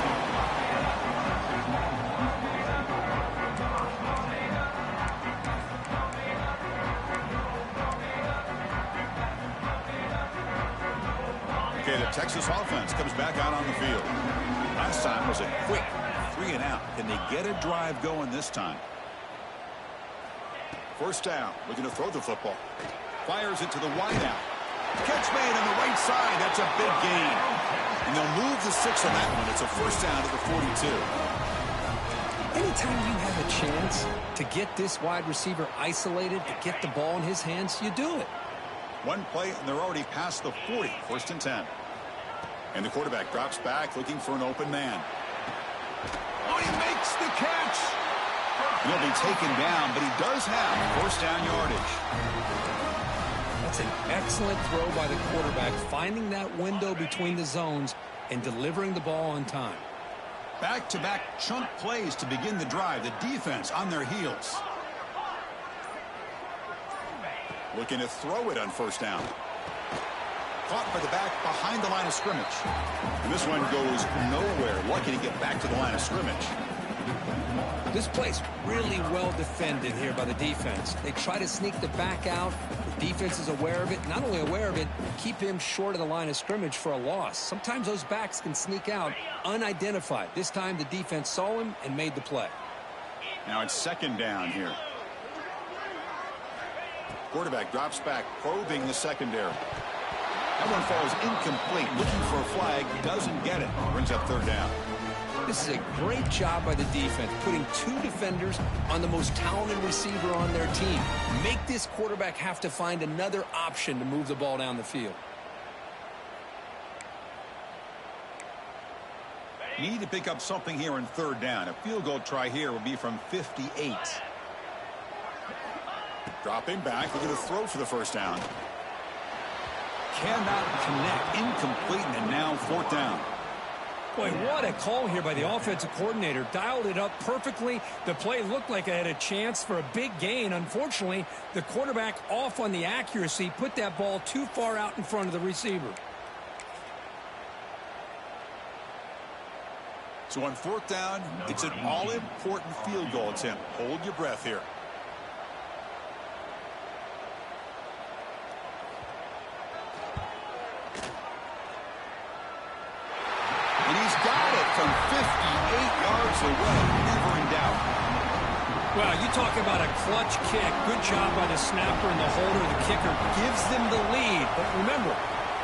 Okay, the Texas offense comes back out on the field. Last time was a quick 3 and out. Can they get a drive going this time? First down, looking to throw the football. Fires it to the wideout. Catch made on the right side. That's a big gain. And they'll move the 6 on that one. It's a first down to the 42. Anytime you have a chance to get this wide receiver isolated, to get the ball in his hands, you do it. One play, and they're already past the 40. First and 10. And the quarterback drops back, looking for an open man. Oh, he makes the catch. He'll be taken down, but he does have first down yardage. That's an excellent throw by the quarterback, finding that window between the zones and delivering the ball on time. Back-to-back chunk plays to begin the drive. The defense on their heels. Looking to throw it on first down. Caught by the back behind the line of scrimmage. And this one goes nowhere. Lucky to get back to the line of scrimmage. This play's really well defended here by the defense. They try to sneak the back out. The defense is aware of it. Not only aware of it, keep him short of the line of scrimmage for a loss. Sometimes those backs can sneak out unidentified. This time the defense saw him and made the play. Now it's second down here. Quarterback drops back, probing the secondary. That one falls incomplete. Looking for a flag, doesn't get it. Brings up third down. This is a great job by the defense, putting 2 defenders on the most talented receiver on their team. Make this quarterback have to find another option to move the ball down the field. Need to pick up something here in third down. A field goal try here will be from 58. Dropping back, looking to throw for the first down. Cannot connect, incomplete, and now fourth down. Boy, what a call here by the offensive coordinator. Dialed it up perfectly. The play looked like it had a chance for a big gain. Unfortunately, the quarterback off on the accuracy, put that ball too far out in front of the receiver. So on fourth down, it's an all-important field goal attempt. Hold your breath here. And he's got it from 58 yards away. Never in doubt. Well, you talk about a clutch kick. Good job by the snapper and the holder. The kicker gives them the lead. But remember,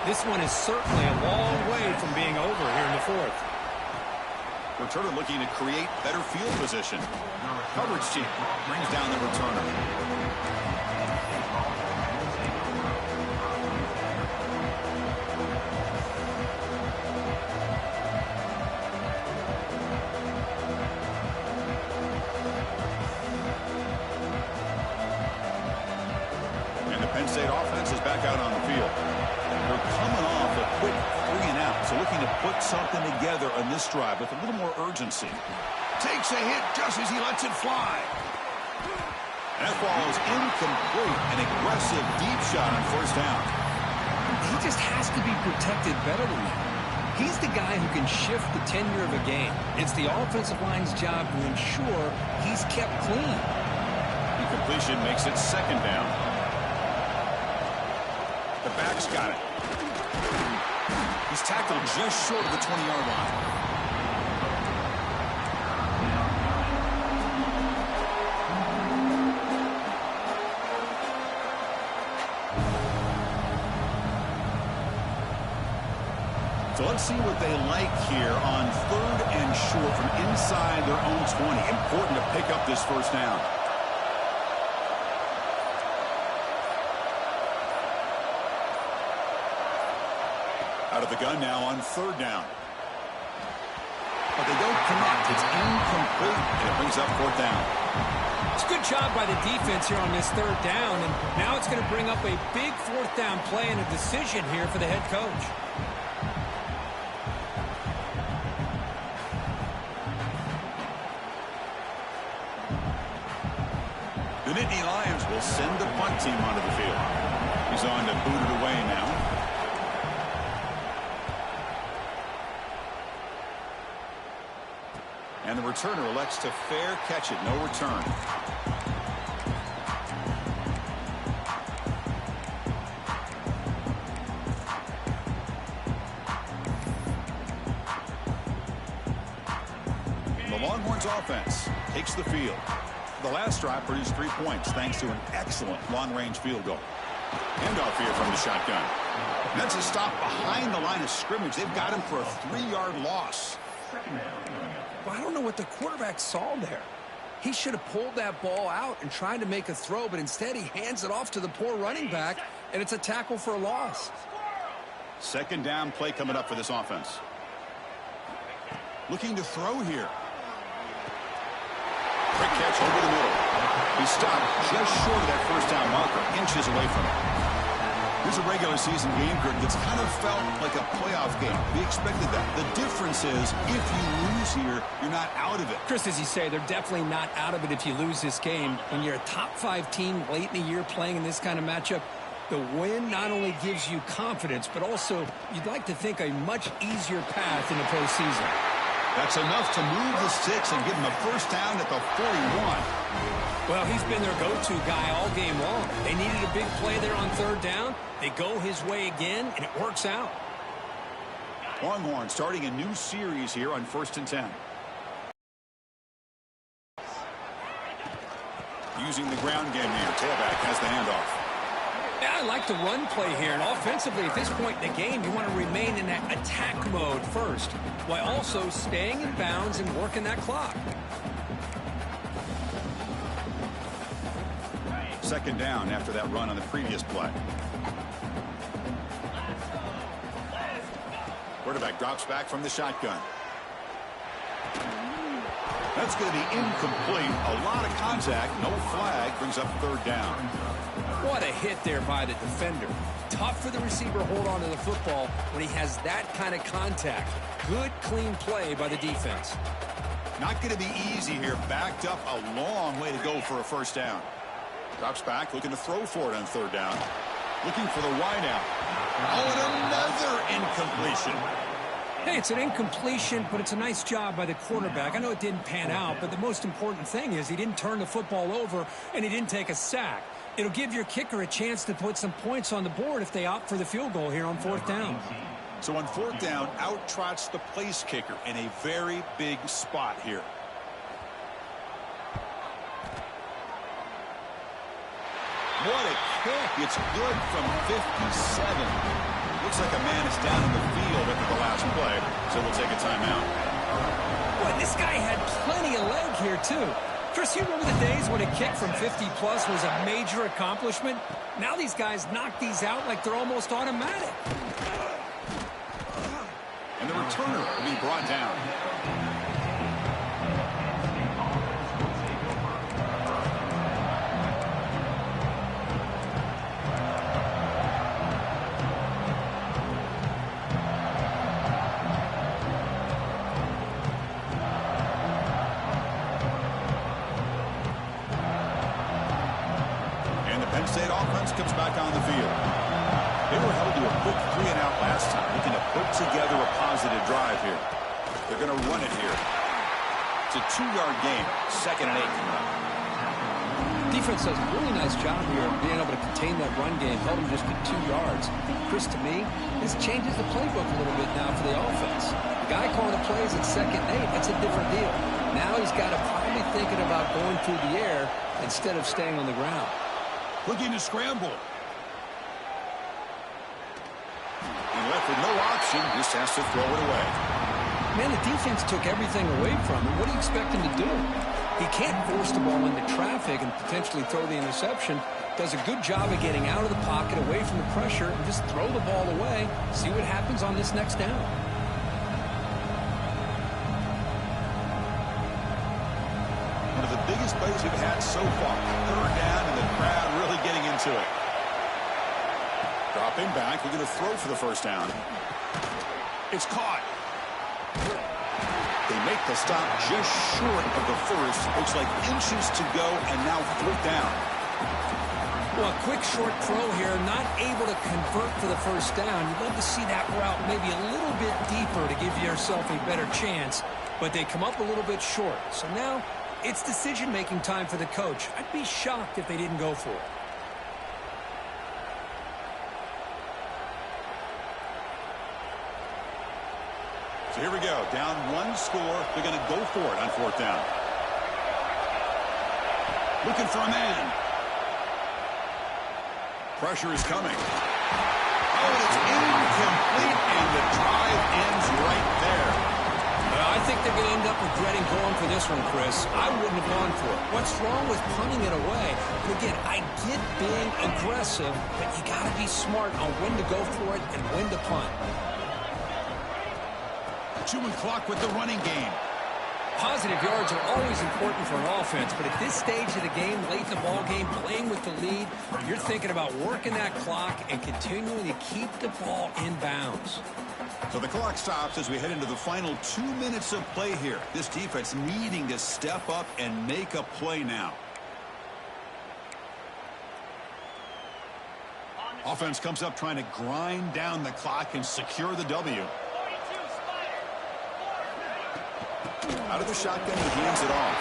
this one is certainly a long way from being over here in the fourth. Returner looking to create better field position. Coverage team brings down the returner. Penn State offense is back out on the field. They're coming off a quick 3 and out, so looking to put something together on this drive with a little more urgency. Takes a hit just as he lets it fly. And that ball is incomplete. An aggressive deep shot on first down. He just has to be protected better than that. He's the guy who can shift the tenure of a game. It's the offensive line's job to ensure he's kept clean. Incompletion makes it second down. The back's got it. He's tackled just short of the 20-yard line. So let's see what they like here on third and short from inside their own 20. Important to pick up this first down. Out of the gun now on third down. but they don't connect. It's incomplete, and it brings up fourth down. It's a good job by the defense here on this third down, and now it's going to bring up a big fourth down play and a decision here for the head coach. The Nittany Lions will send the punt team onto the field. He's on to boot it away now. And the returner elects to fair catch it. No return. The Longhorns offense takes the field. The last drive produced 3 points thanks to an excellent long-range field goal. Handoff here from the shotgun. That's a stop behind the line of scrimmage. They've got him for a 3-yard loss. Well, I don't know what the quarterback saw there. He should have pulled that ball out and tried to make a throw, but instead he hands it off to the poor running back, and it's a tackle for a loss. Second down play coming up for this offense. Looking to throw here. Quick catch over the middle. He stopped just short of that first down marker, inches away from it. Here's a regular season game group that's kind of felt like a playoff game. We expected that. The difference is if you lose here, you're not out of it. Chris, as you say, they're definitely not out of it if you lose this game. When you're a top-5 team late in the year playing in this kind of matchup, the win not only gives you confidence, but also you'd like to think a much easier path in the postseason. That's enough to move the sticks and give him a first down at the 41. Well, he's been their go-to guy all game long. They needed a big play there on third down. They go his way again, and it works out. Longhorn starting a new series here on 1st and 10. Using the ground game here. Tailback has the handoff. Yeah, I like the run play here. And offensively, at this point in the game, you want to remain in that attack mode first, while also staying in bounds and working that clock. Second down after that run on the previous play. Quarterback drops back from the shotgun. That's going to be incomplete. A lot of contact. No flag. Brings up third down. What a hit there by the defender. Tough for the receiver to hold on to the football when he has that kind of contact. Good, clean play by the defense. Not going to be easy here. Backed up a long way to go for a first down. Drops back, looking to throw for it on third down. Looking for the wide out. Oh, and another incompletion. Hey, it's an incompletion, but it's a nice job by the quarterback. I know it didn't pan out, but the most important thing is he didn't turn the football over and he didn't take a sack. It'll give your kicker a chance to put some points on the board if they opt for the field goal here on fourth down. So on fourth down, out trots the place kicker in a very big spot here. What a kick. It's good from 57. Looks like a man is down in the field after the last play, so we'll take a timeout. Boy, this guy had plenty of leg here, too. Chris, you remember the days when a kick from 50-plus was a major accomplishment? Now these guys knock these out like they're almost automatic. And the returner will be brought down. Penn State offense comes back on the field. They were held to a quick 3-and-out last time, looking to put together a positive drive here. They're going to run it here. It's a 2-yard game, 2nd and 8. Defense does a really nice job here of being able to contain that run game, held them just to 2 yards. Chris, to me, this changes the playbook a little bit now for the offense. The guy calling the plays at 2nd and 8, that's a different deal. Now he's got to probably thinking about going through the air instead of staying on the ground. Looking to scramble. And left with no option, just has to throw it away. Man, the defense took everything away from him. What do you expect him to do? He can't force the ball into traffic and potentially throw the interception. Does a good job of getting out of the pocket, away from the pressure, and just throw the ball away. See what happens on this next down. plays we've had so far. Third down, and the crowd really getting into it. Dropping back, we're going to throw for the first down. It's caught. They make the stop just short of the first. Looks like inches to go, and now fourth down. Well, a quick short throw here, not able to convert for the first down. You'd love to see that route maybe a little bit deeper to give yourself a better chance, but they come up a little bit short. So now it's decision-making time for the coach. I'd be shocked if they didn't go for it. So here we go. Down one score. They're going to go for it on fourth down. Looking for a man. Pressure is coming. Oh, and it's incomplete, and the drive ends right there. I think they're going to end up regretting going for this one, Chris. I wouldn't have gone for it. What's wrong with punting it away? And again, I get being aggressive, but you got to be smart on when to go for it and when to punt. Chewing clock with the running game. Positive yards are always important for an offense, but at this stage of the game, late in the ball game, playing with the lead, you're thinking about working that clock and continuing to keep the ball in bounds. So the clock stops as we head into the final 2 minutes of play here. This defense needing to step up and make a play now. Offense comes up trying to grind down the clock and secure the W. Out of the shotgun, he hands it off.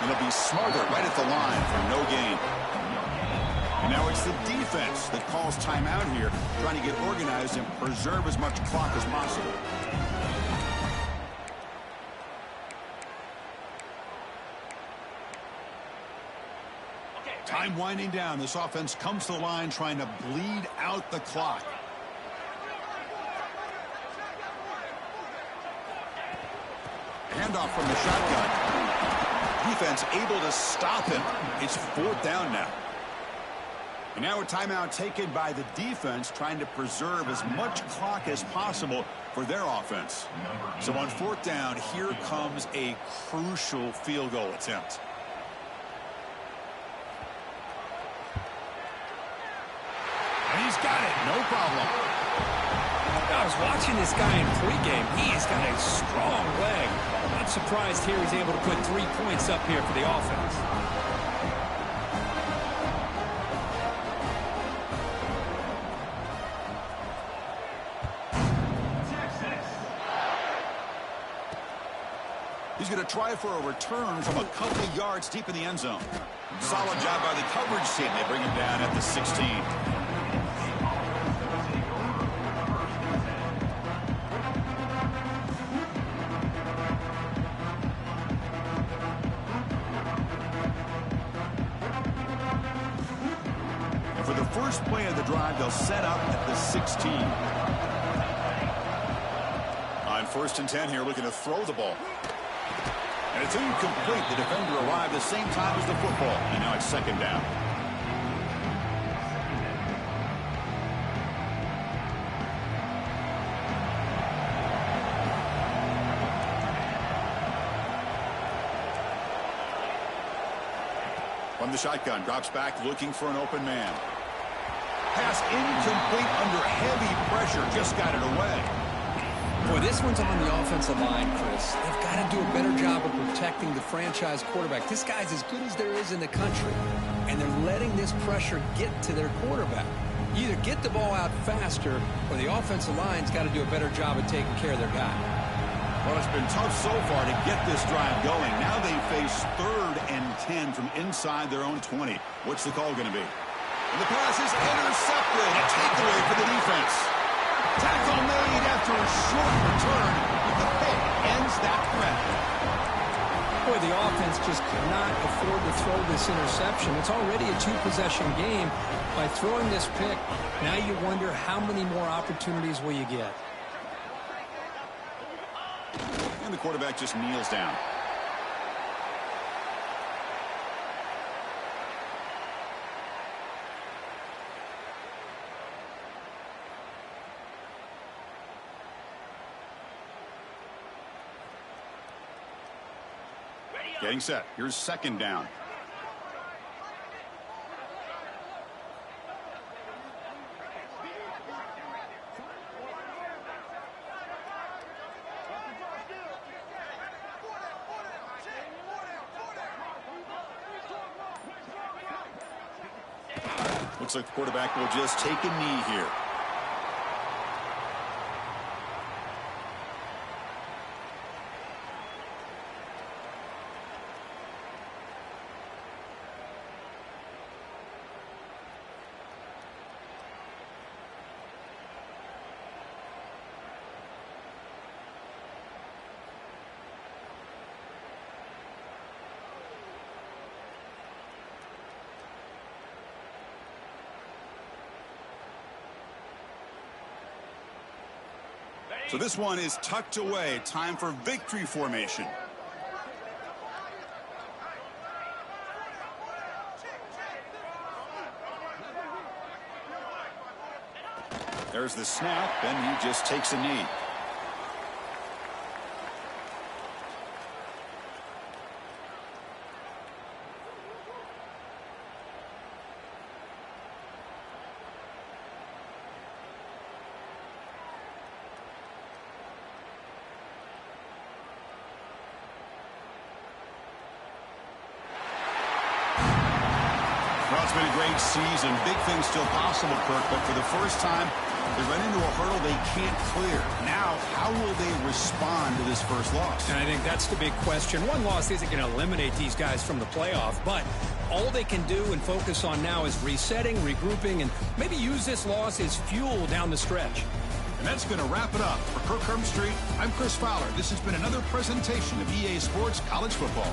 And he'll be smarter right at the line for no gain. And now it's the defense that calls timeout here, trying to get organized and preserve as much clock as possible. Time winding down. This offense comes to the line trying to bleed out the clock. Handoff from the shotgun. Defense able to stop him. It's fourth down now. And now a timeout taken by the defense, trying to preserve as much clock as possible for their offense. So on fourth down, here comes a crucial field goal attempt. And he's got it. No problem. I was watching this guy in pregame. He has got a strong leg. Not surprised here he's able to put 3 points up here for the offense. He's going to try for a return from a couple of yards deep in the end zone. Solid job by the coverage team. They bring him down at the 16. And for the first play of the drive, they'll set up at the 16. On 1st and 10 here, looking to throw the ball. And it's incomplete. The defender arrived at the same time as the football. And now it's second down. From the shotgun, drops back, looking for an open man. Pass incomplete under heavy pressure. Just got it away. Boy, this one's on the offensive line, Chris. They've got to do a better job of protecting the franchise quarterback. This guy's as good as there is in the country, and they're letting this pressure get to their quarterback. You either get the ball out faster, or the offensive line's got to do a better job of taking care of their guy. Well, it's been tough so far to get this drive going. Now they face 3rd and 10 from inside their own 20. What's the call going to be? And the pass is intercepted. A takeaway for the defense. Tackle made after a short return. The pick ends that threat. Boy, the offense just cannot afford to throw this interception. It's already a 2-possession game. By throwing this pick, now you wonder how many more opportunities will you get. And the quarterback just kneels down. Getting set. Here's second down. Looks like the quarterback will just take a knee here. So this one is tucked away. Time for victory formation. There's the snap, and he just takes a knee. Well, it's been a great season. Big things still possible, Kirk, but for the first time, they run into a hurdle they can't clear. Now, how will they respond to this first loss? And I think that's the big question. One loss isn't going to eliminate these guys from the playoff, but all they can do and focus on now is resetting, regrouping, and maybe use this loss as fuel down the stretch. And that's going to wrap it up. For Kirk Street, I'm Chris Fowler. This has been another presentation of EA Sports College Football.